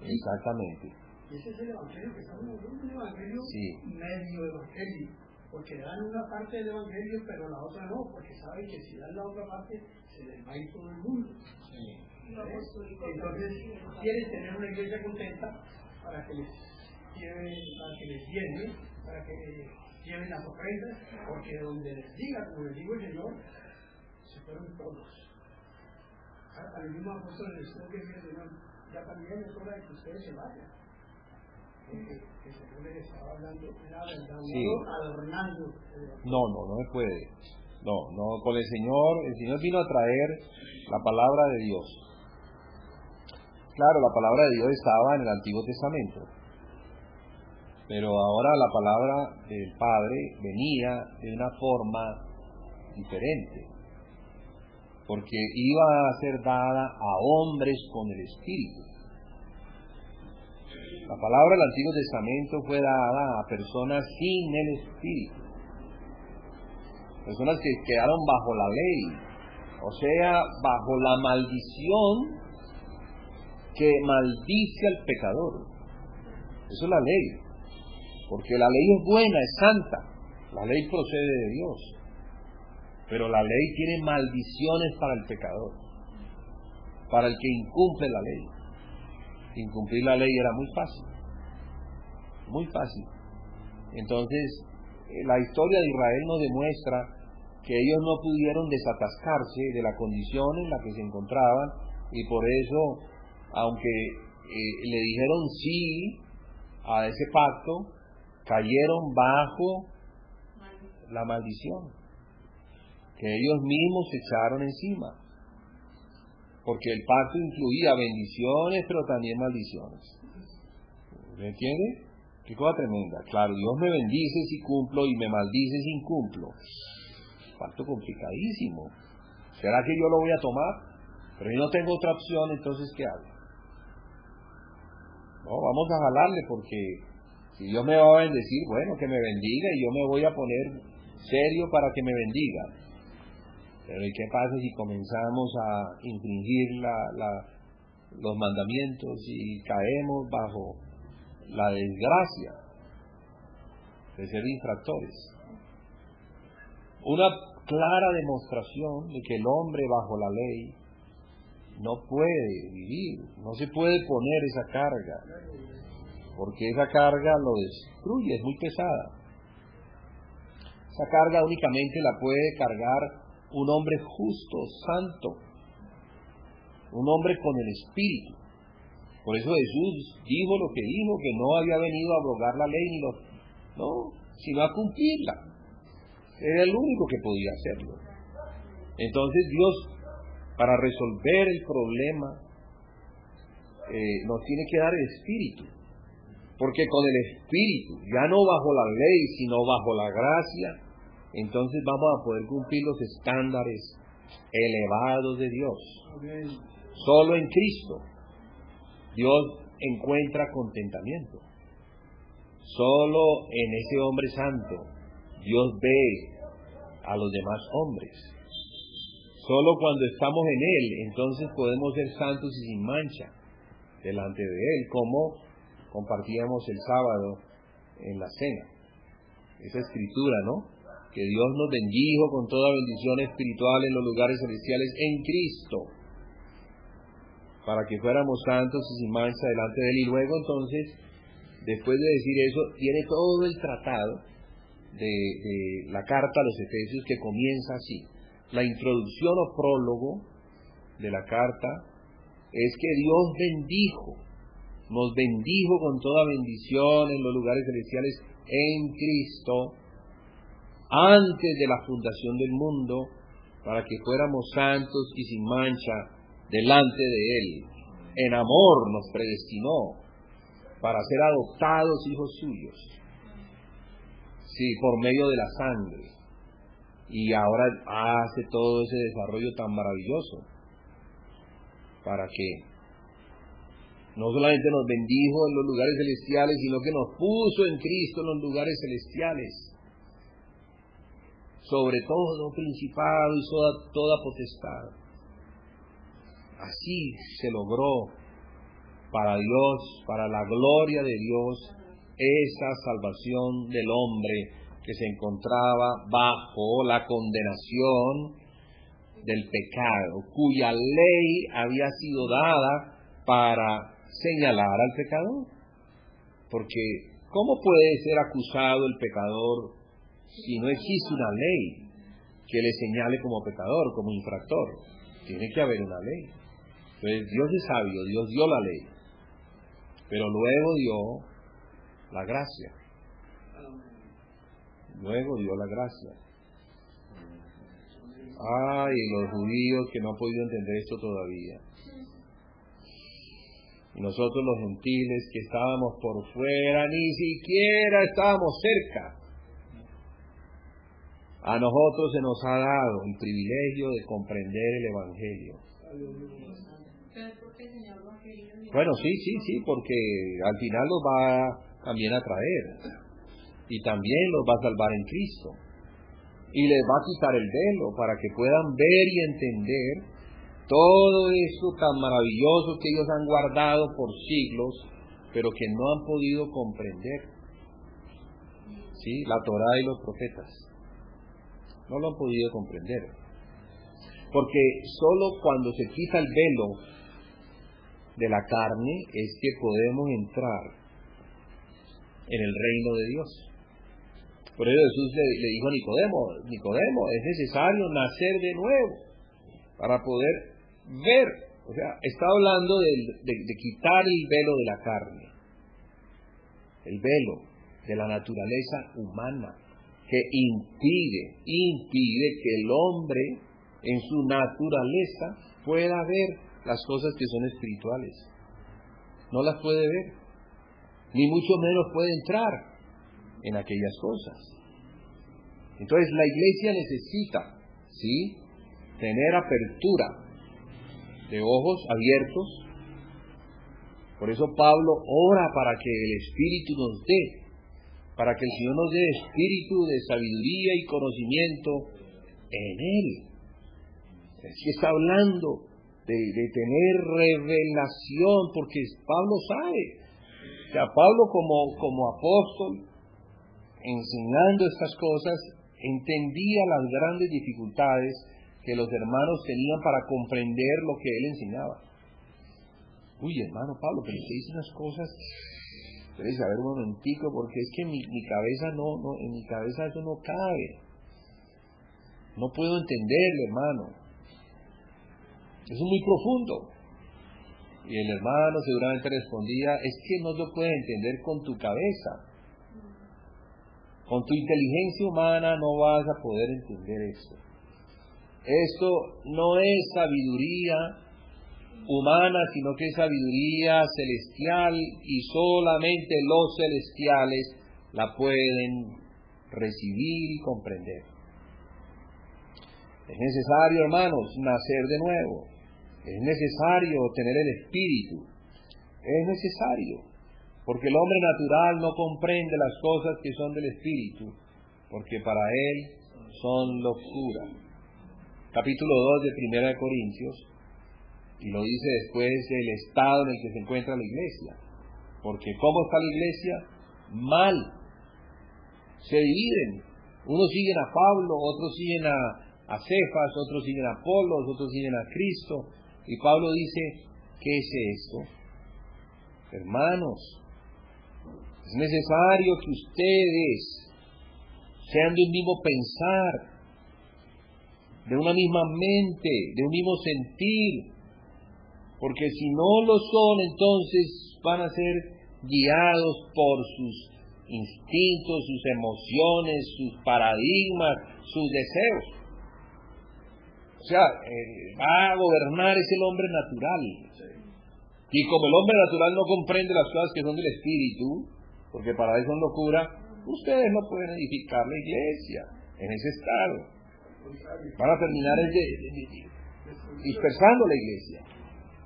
Speaker 1: exactamente.
Speaker 2: Ese es el evangelio que estamos hablando, un evangelio medio evangelio. porque dan una parte del Evangelio, pero la otra no, porque saben que si dan la otra parte, se les va a ir todo el mundo. Entonces, quieren tener una iglesia contenta para que les llene, para que lleven las ofrendas, porque donde les diga, como les digo el Señor, se fueron todos. Al mismo apóstol les tuvo que decir el Señor, ya también es hora de que ustedes se vayan. El Señor les estaba hablando, era verdad,
Speaker 1: sí.
Speaker 2: adornando.
Speaker 1: No se puede. No, con el Señor vino a traer la palabra de Dios. Claro, la palabra de Dios estaba en el Antiguo Testamento, pero ahora la palabra del Padre venía de una forma diferente, porque iba a ser dada a hombres con el Espíritu. La palabra del Antiguo Testamento fue dada a personas sin el Espíritu, personas que quedaron bajo la ley, o sea, bajo la maldición que maldice al pecador. Eso es la ley, porque la ley es buena, es santa, la ley procede de Dios, pero la ley tiene maldiciones para el pecador, para el que incumple la ley. Incumplir la ley era muy fácil. Entonces, la historia de Israel nos demuestra que ellos no pudieron desatascarse de la condición en la que se encontraban, y por eso, aunque le dijeron sí a ese pacto, cayeron bajo la maldición que ellos mismos se echaron encima, porque el pacto incluía bendiciones pero también maldiciones. ¿Me entiende? Qué cosa tremenda. Claro, Dios me bendice si cumplo y me maldice si incumplo. Pacto complicadísimo. ¿Será que yo lo voy a tomar? Pero si no tengo otra opción, entonces ¿qué hago? No, vamos a jalarle, porque si Dios me va a bendecir, bueno, que me bendiga, y yo me voy a poner serio para que me bendiga. Pero ¿y qué pasa si comenzamos a infringir los mandamientos y caemos bajo la desgracia de ser infractores? Una clara demostración de que el hombre bajo la ley no puede vivir, no se puede poner esa carga, porque esa carga lo destruye, es muy pesada. Esa carga únicamente la puede cargar un hombre justo, santo, un hombre con el Espíritu. Por eso Jesús dijo lo que dijo, que no había venido a abrogar la ley sino a cumplirla. Era el único que podía hacerlo. Entonces Dios, para resolver el problema, nos tiene que dar el Espíritu, porque con el Espíritu, ya no bajo la ley, sino bajo la gracia, entonces vamos a poder cumplir los estándares elevados de Dios.
Speaker 2: Amén.
Speaker 1: Solo en Cristo Dios encuentra contentamiento. Solo en ese hombre santo Dios ve a los demás hombres. Solo cuando estamos en Él, entonces podemos ser santos y sin mancha delante de Él, como compartíamos el sábado en la cena. Esa escritura, ¿no? Que Dios nos bendijo con toda bendición espiritual en los lugares celestiales en Cristo, para que fuéramos santos y sin mancha delante de Él. Y luego entonces, después de decir eso, tiene todo el tratado de la carta a los Efesios, que comienza así. La introducción o prólogo de la carta es que Dios nos bendijo con toda bendición en los lugares celestiales en Cristo, antes de la fundación del mundo, para que fuéramos santos y sin mancha delante de Él. En amor nos predestinó para ser adoptados hijos suyos, sí, por medio de la sangre. Y ahora hace todo ese desarrollo tan maravilloso para que no solamente nos bendijo en los lugares celestiales, sino que nos puso en Cristo en los lugares celestiales, sobre todo principado y toda potestad. Así se logró para Dios, para la gloria de Dios, esa salvación del hombre que se encontraba bajo la condenación del pecado, cuya ley había sido dada para señalar al pecador. Porque, ¿cómo puede ser acusado el pecador si no existe una ley que le señale como pecador, como infractor? Tiene que haber una ley. Entonces, Dios es sabio, Dios dio la ley, pero luego dio la gracia. Luego dio la gracia. Ay, los judíos que no han podido entender esto todavía. Y nosotros los gentiles que estábamos por fuera, ni siquiera estábamos cerca. A nosotros se nos ha dado el privilegio de comprender el Evangelio. Bueno, sí, porque al final los va también a traer. Y también los va a salvar en Cristo. Y les va a quitar el velo para que puedan ver y entender todo eso tan maravilloso que ellos han guardado por siglos, pero que no han podido comprender. ¿Sí? La Torá y los profetas. No lo han podido comprender. Porque solo cuando se quita el velo de la carne es que podemos entrar en el reino de Dios. Por eso Jesús le dijo a Nicodemo, es necesario nacer de nuevo para poder ver. O sea, está hablando de quitar el velo de la carne, el velo de la naturaleza humana, que impide que el hombre en su naturaleza pueda ver las cosas que son espirituales. No las puede ver, ni mucho menos puede entrar en aquellas cosas. Entonces la iglesia necesita, ¿sí?, tener apertura de ojos abiertos. Por eso Pablo ora para que el Espíritu nos dé, para que el Señor nos dé espíritu de sabiduría y conocimiento en Él. Es que está hablando de tener revelación, porque Pablo sabe. O sea, Pablo como apóstol, enseñando estas cosas, entendía las grandes dificultades que los hermanos tenían para comprender lo que él enseñaba. Uy, hermano Pablo, pero usted dice unas cosas. Pero dice, a ver un momentico, porque es que mi cabeza en mi cabeza eso no cabe. No puedo entenderlo, hermano. Eso es muy profundo. Y el hermano seguramente respondía, es que no lo puedes entender con tu cabeza. Con tu inteligencia humana no vas a poder entender esto. Esto no es sabiduría humana, sino que es sabiduría celestial, y solamente los celestiales la pueden recibir y comprender. Es necesario, hermanos, nacer de nuevo. Es necesario tener el Espíritu. Es necesario. Porque el hombre natural no comprende las cosas que son del Espíritu, porque para él son locura. Capítulo 2 de 1 Corintios, y lo dice después del estado en el que se encuentra la iglesia. Porque ¿cómo está la iglesia? Mal. Se dividen. Unos siguen a Pablo, otros siguen a Cefas, otros siguen a Apolos, otros siguen a Cristo. Y Pablo dice, ¿qué es esto? Hermanos, es necesario que ustedes sean de un mismo pensar, de una misma mente, de un mismo sentir, porque si no lo son, entonces van a ser guiados por sus instintos, sus emociones, sus paradigmas, sus deseos. O sea, va a gobernar es el hombre natural. Y como el hombre natural no comprende las cosas que son del Espíritu, porque para eso es locura, ustedes no pueden edificar la iglesia en ese estado. Van a terminar dispersando la iglesia,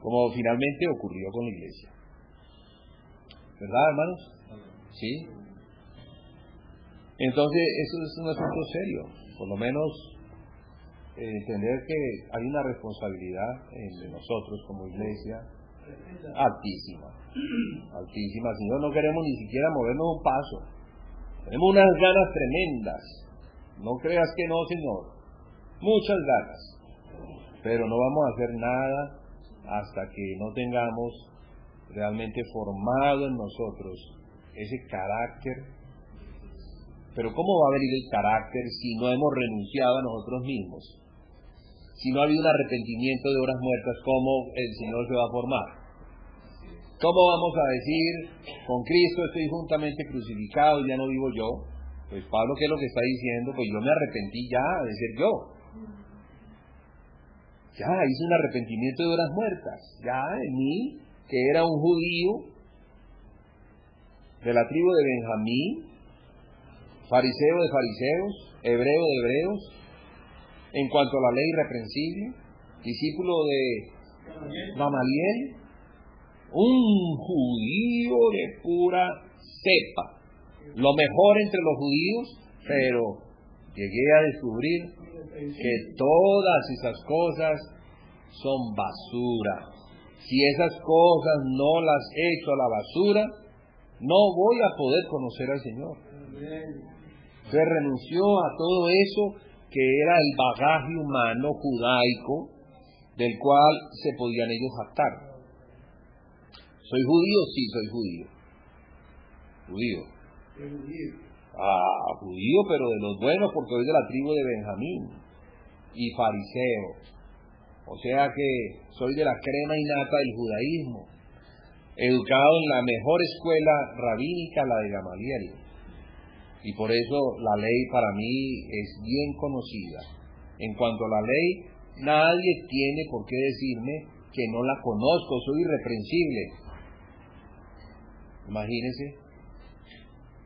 Speaker 1: como finalmente ocurrió con la iglesia. ¿Verdad, hermanos? ¿Sí? Entonces, eso es un asunto serio. Por lo menos, entender que hay una responsabilidad entre nosotros como iglesia altísima. Si no queremos ni siquiera movernos un paso. Tenemos unas ganas tremendas. No creas que no, Señor. Muchas ganas. Pero no vamos a hacer nada hasta que no tengamos realmente formado en nosotros ese carácter. Pero ¿cómo va a venir el carácter si no hemos renunciado a nosotros mismos? Si no ha habido un arrepentimiento de obras muertas, ¿cómo el Señor se va a formar? ¿Cómo vamos a decir, con Cristo estoy juntamente crucificado y ya no vivo yo? Pues Pablo, ¿qué es lo que está diciendo? Pues yo me arrepentí ya de ser yo. Ya hice un arrepentimiento de obras muertas. Ya en mí, que era un judío de la tribu de Benjamín, fariseo de fariseos, hebreo de hebreos, en cuanto a la ley irreprensible, discípulo de Gamaliel, un judío de pura cepa, lo mejor entre los judíos, pero llegué a descubrir que todas esas cosas son basura. Si esas cosas no las echo a la basura, no voy a poder conocer al Señor. Entonces renunció a todo eso que era el bagaje humano judaico del cual se podían ellos jactar. ¿Soy judío? Sí, soy judío. Judío. Judío, pero de los buenos, porque soy de la tribu de Benjamín. Y fariseo. O sea que soy de la crema innata del judaísmo. Educado en la mejor escuela rabínica, la de Gamaliel. Y por eso la ley para mí es bien conocida. En cuanto a la ley, nadie tiene por qué decirme que no la conozco, soy irreprensible. Imagínense.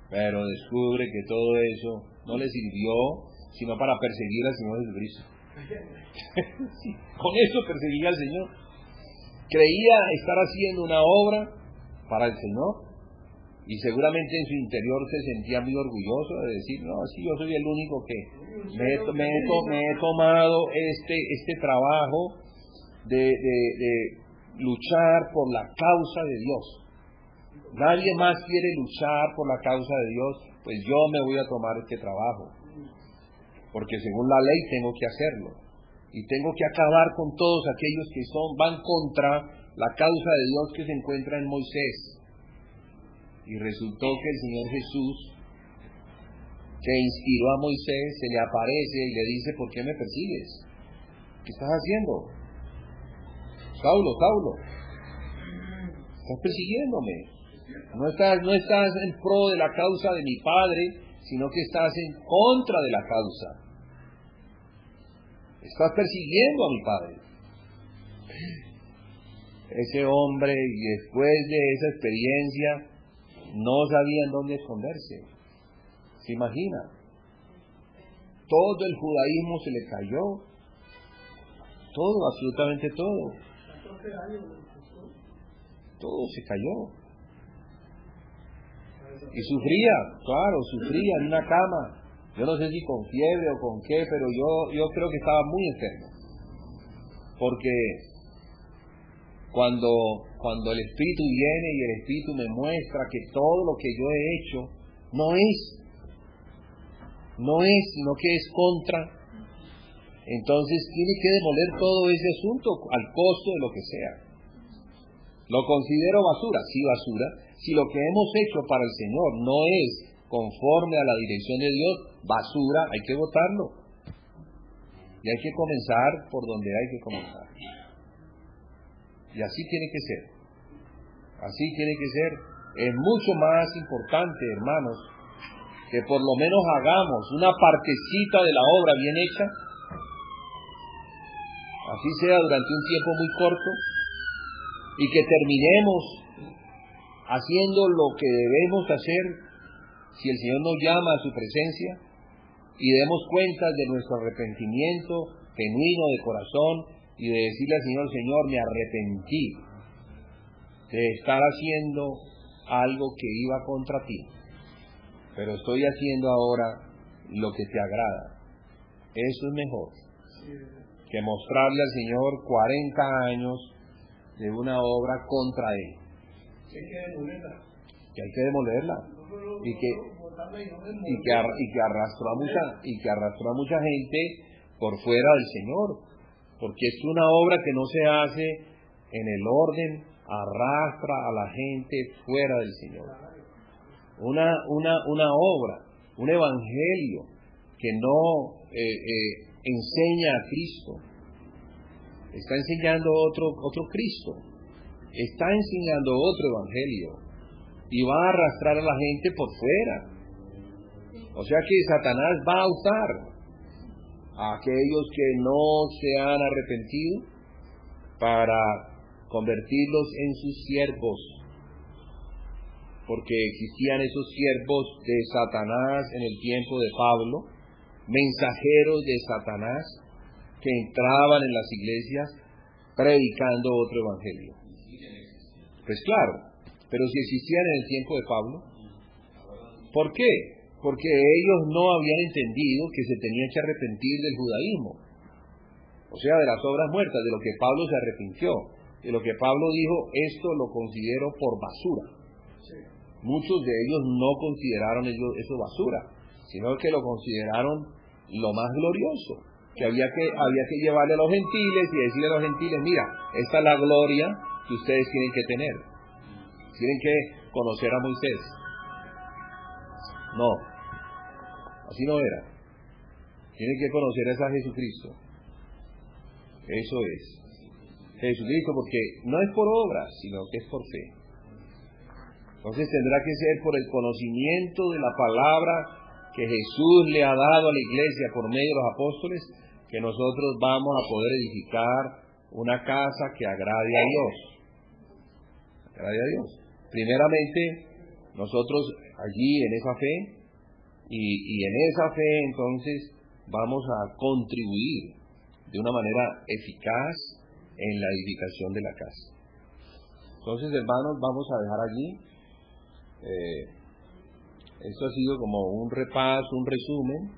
Speaker 1: Pero descubre que todo eso no le sirvió sino para perseguir al Señor Jesucristo. Sí, con eso perseguía al Señor. Creía estar haciendo una obra para el Señor y seguramente en su interior se sentía muy orgulloso de decir, no, sí, yo soy el único que me he tomado este trabajo de luchar por la causa de Dios. Nadie más quiere luchar por la causa de Dios, pues yo me voy a tomar este trabajo, porque según la ley tengo que hacerlo, y tengo que acabar con todos aquellos que van contra la causa de Dios que se encuentra en Moisés. Y resultó que el Señor Jesús, que inspiró a Moisés, se le aparece y le dice, ¿por qué me persigues? ¿Qué estás haciendo? Saulo, estás persiguiéndome. No estás en pro de la causa de mi Padre, sino que estás en contra de la causa. Estás persiguiendo a mi Padre. Ese hombre, y después de esa experiencia, no sabía en dónde esconderse. ¿Se imagina? Todo el judaísmo se le cayó. Todo, absolutamente todo. Todo se cayó. Y sufría en una cama. Yo no sé si con fiebre o con qué, pero yo creo que estaba muy enfermo. Porque cuando el Espíritu viene y el Espíritu me muestra que todo lo que yo he hecho no es, sino que es contra, entonces tiene que demoler todo ese asunto al costo de lo que sea. ¿Lo considero basura? Sí, basura. Si lo que hemos hecho para el Señor no es conforme a la dirección de Dios, basura, hay que votarlo. Y hay que comenzar por donde hay que comenzar. Y así tiene que ser. Así tiene que ser. Es mucho más importante, hermanos, que por lo menos hagamos una partecita de la obra bien hecha, así sea durante un tiempo muy corto, y que terminemos haciendo lo que debemos hacer si el Señor nos llama a su presencia, y demos cuenta de nuestro arrepentimiento genuino de corazón, y de decirle al Señor, Señor, me arrepentí de estar haciendo algo que iba contra ti, pero estoy haciendo ahora lo que te agrada. Eso es mejor que mostrarle al Señor 40 años de una obra contra Él.
Speaker 2: Que hay que demolerla.
Speaker 1: Que hay que demolerla. Y que que arrastró a mucha gente por fuera del Señor, porque es una obra que no se hace en el orden, arrastra a la gente fuera del Señor. Una obra, un evangelio que no enseña a Cristo, está enseñando otro Cristo, está enseñando otro evangelio y va a arrastrar a la gente por fuera. O sea que Satanás va a usar a aquellos que no se han arrepentido para convertirlos en sus siervos, porque existían esos siervos de Satanás en el tiempo de Pablo, mensajeros de Satanás que entraban en las iglesias predicando otro evangelio. Pues claro, pero si existían en el tiempo de Pablo, ¿por qué? Porque ellos no habían entendido que se tenían que arrepentir del judaísmo, o sea, de las obras muertas, de lo que Pablo se arrepintió, de lo que Pablo dijo, esto lo considero por basura. Muchos de ellos no consideraron eso basura, sino que lo consideraron lo más glorioso, que había que llevarle a los gentiles y decirle a los gentiles, mira, esta es la gloria que ustedes tienen que tener, tienen que conocer a Moisés. No, así no era. Tienen que conocer a Jesucristo. Eso es Jesucristo, porque no es por obras, sino que es por fe. Entonces tendrá que ser por el conocimiento de la palabra que Jesús le ha dado a la iglesia por medio de los apóstoles, que nosotros vamos a poder edificar una casa que agrade a Dios. Agrade a Dios. Primeramente, nosotros allí en esa fe, y en esa fe entonces vamos a contribuir de una manera eficaz en la edificación de la casa. Entonces, hermanos, vamos a dejar allí. Esto ha sido como un repaso, un resumen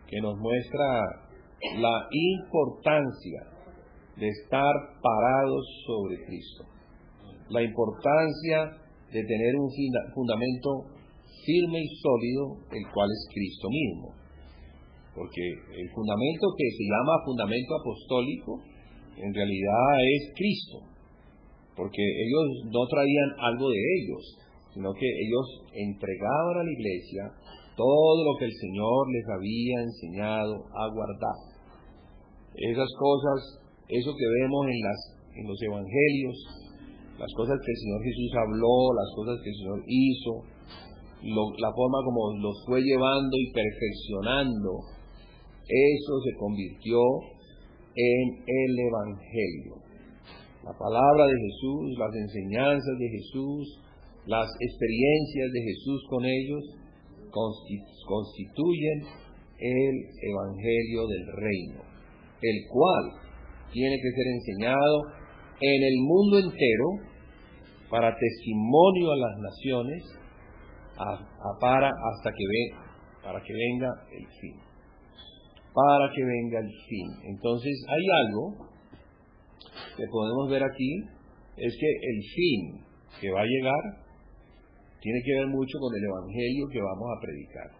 Speaker 1: que nos muestra la importancia de estar parados sobre Cristo, la importancia de tener un fundamento firme y sólido, el cual es Cristo mismo, porque el fundamento que se llama fundamento apostólico en realidad es Cristo, porque ellos no traían algo de ellos, sino que ellos entregaban a la iglesia todo lo que el Señor les había enseñado a guardar. Esas cosas, eso que vemos en los evangelios, las cosas que el Señor Jesús habló, las cosas que el Señor hizo, la forma como los fue llevando y perfeccionando, eso se convirtió en el evangelio. La palabra de Jesús, las enseñanzas de Jesús, las experiencias de Jesús con ellos constituyen el evangelio del reino, el cual tiene que ser enseñado en el mundo entero para testimonio a las naciones, para que venga el fin. Para que venga el fin. Entonces hay algo que podemos ver aquí, es que el fin que va a llegar tiene que ver mucho con el evangelio que vamos a predicar,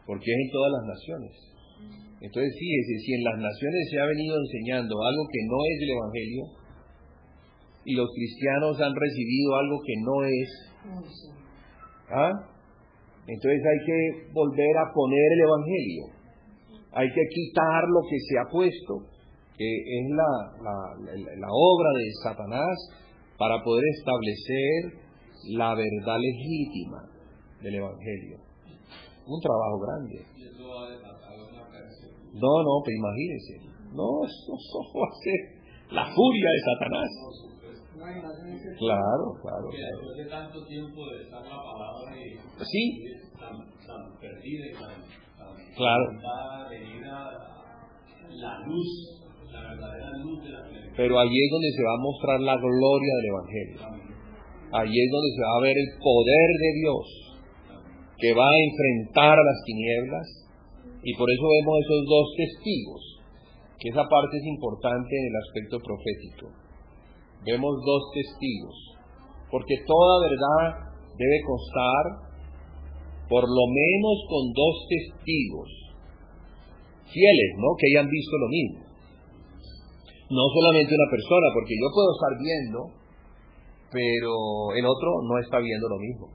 Speaker 1: porque es en todas las naciones. Entonces fíjese, si en las naciones se ha venido enseñando algo que no es el evangelio, y los cristianos han recibido algo que no es, entonces hay que volver a poner el evangelio, hay que quitar lo que se ha puesto, que es la obra de Satanás, para poder establecer la verdad legítima del evangelio. Un trabajo grande. No, pero imagínense. No, eso va a ser la furia de Satanás. Claro.
Speaker 3: Después de tanto tiempo de estar la palabra y
Speaker 1: sí,
Speaker 3: tan perdida y tan
Speaker 1: claro,
Speaker 3: venir la luz, la verdadera luz de la plenitud.
Speaker 1: Pero allí es donde se va a mostrar la gloria del evangelio. Allí es donde se va a ver el poder de Dios, que va a enfrentar a las tinieblas, y por eso vemos esos dos testigos, que esa parte es importante en el aspecto profético. Vemos dos testigos, porque toda verdad debe constar por lo menos con 2 testigos fieles, ¿no? Que hayan visto lo mismo. No solamente una persona, porque yo puedo estar viendo, pero el otro no está viendo lo mismo.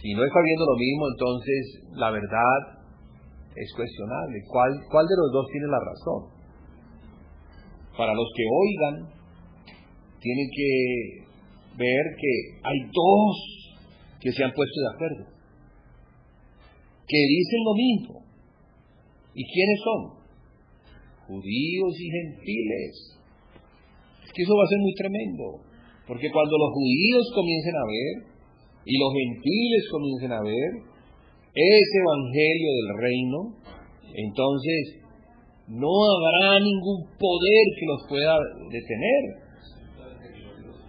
Speaker 1: Si no está viendo lo mismo, entonces la verdad es cuestionable. ¿Cuál de los dos tiene la razón? Para los que oigan, tienen que ver que hay 2 que se han puesto de acuerdo, que dicen lo mismo. ¿Y quiénes son? Judíos y gentiles. Es que eso va a ser muy tremendo, porque cuando los judíos comiencen a ver y los gentiles comiencen a ver ese evangelio del reino, entonces no habrá ningún poder que los pueda detener.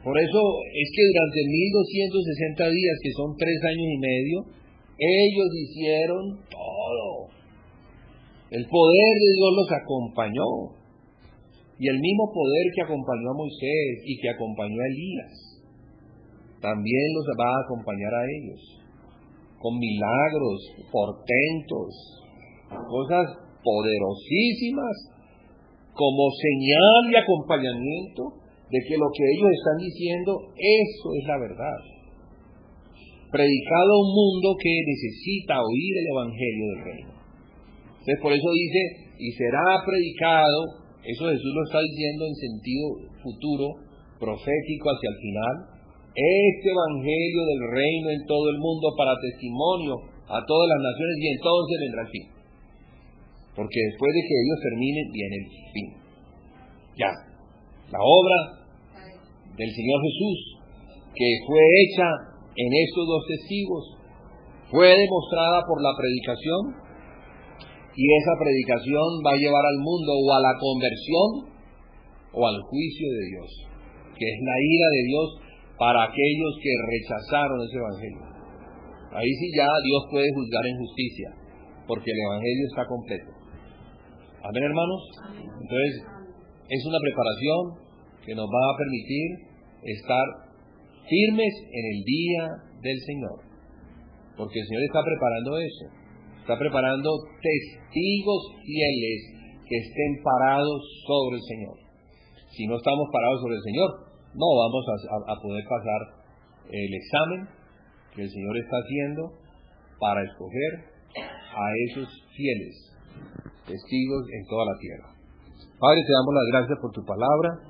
Speaker 1: Por eso es que durante 1260 días, que son 3 años y medio, ellos hicieron todo. El poder de Dios los acompañó. Y el mismo poder que acompañó a Moisés y que acompañó a Elías, también los va a acompañar a ellos. Con milagros, portentos, cosas poderosísimas, como señal de acompañamiento de que lo que ellos están diciendo, eso es la verdad. Predicado a un mundo que necesita oír el evangelio del reino. Entonces por eso dice, y será predicado, eso Jesús lo está diciendo en sentido futuro, profético hacia el final, este evangelio del reino en todo el mundo para testimonio a todas las naciones, y entonces vendrá el fin. Porque después de que ellos terminen, viene el fin. Ya, la obra del Señor Jesús, que fue hecha en estos 2 testigos, fue demostrada por la predicación, y esa predicación va a llevar al mundo o a la conversión o al juicio de Dios, que es la ira de Dios para aquellos que rechazaron ese evangelio. Ahí sí ya Dios puede juzgar en justicia, porque el evangelio está completo. Amén, hermanos. Entonces es una preparación que nos va a permitir estar firmes en el día del Señor, porque el Señor está preparando eso. Está preparando testigos fieles que estén parados sobre el Señor. Si no estamos parados sobre el Señor, no vamos a poder pasar el examen que el Señor está haciendo para escoger a esos fieles testigos en toda la tierra. Padre, te damos las gracias por tu palabra.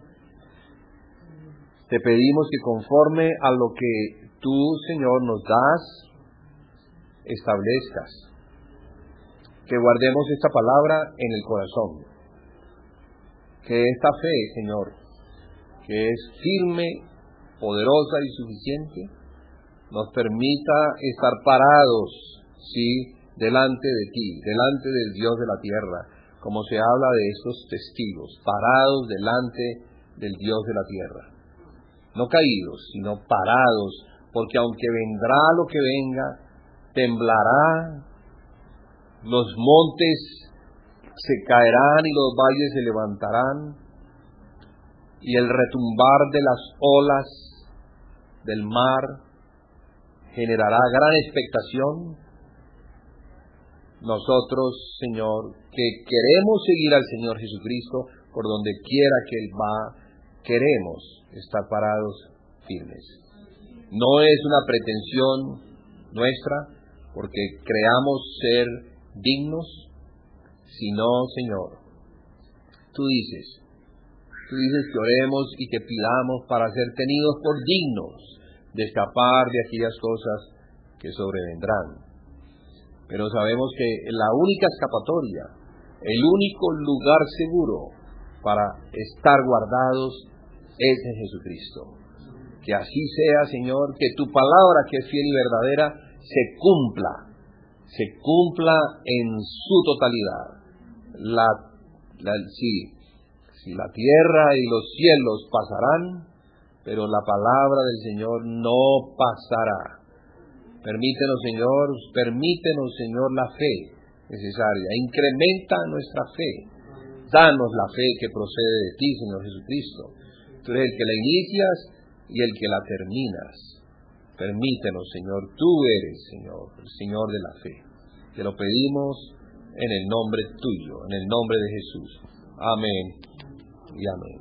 Speaker 1: Te pedimos que conforme a lo que tú, Señor, nos das, establezcas. Que guardemos esta palabra en el corazón. Que esta fe, Señor, que es firme, poderosa y suficiente, nos permita estar parados, sí, delante de ti, delante del Dios de la tierra, como se habla de estos testigos, parados delante del Dios de la tierra. No caídos, sino parados, porque aunque vendrá lo que venga, temblará, los montes se caerán y los valles se levantarán, y el retumbar de las olas del mar generará gran expectación. Nosotros, Señor, que queremos seguir al Señor Jesucristo por donde quiera que Él va, queremos estar parados firmes. No es una pretensión nuestra, porque creamos ser dignos, sino, Señor, tú dices que oremos y que pidamos para ser tenidos por dignos de escapar de aquellas cosas que sobrevendrán. Pero sabemos que la única escapatoria, el único lugar seguro para estar guardados es en Jesucristo. Que así sea, Señor, que tu palabra, que es fiel y verdadera, se cumpla en su totalidad. La tierra y los cielos pasarán, pero la palabra del Señor no pasará. Permítenos, Señor, la fe necesaria. Incrementa nuestra fe. Danos la fe que procede de ti, Señor Jesucristo. Tú eres el que la inicias y el que la terminas. Permítenos, Señor, tú eres, Señor, el Señor de la fe. Te lo pedimos en el nombre tuyo, en el nombre de Jesús. Amén y amén.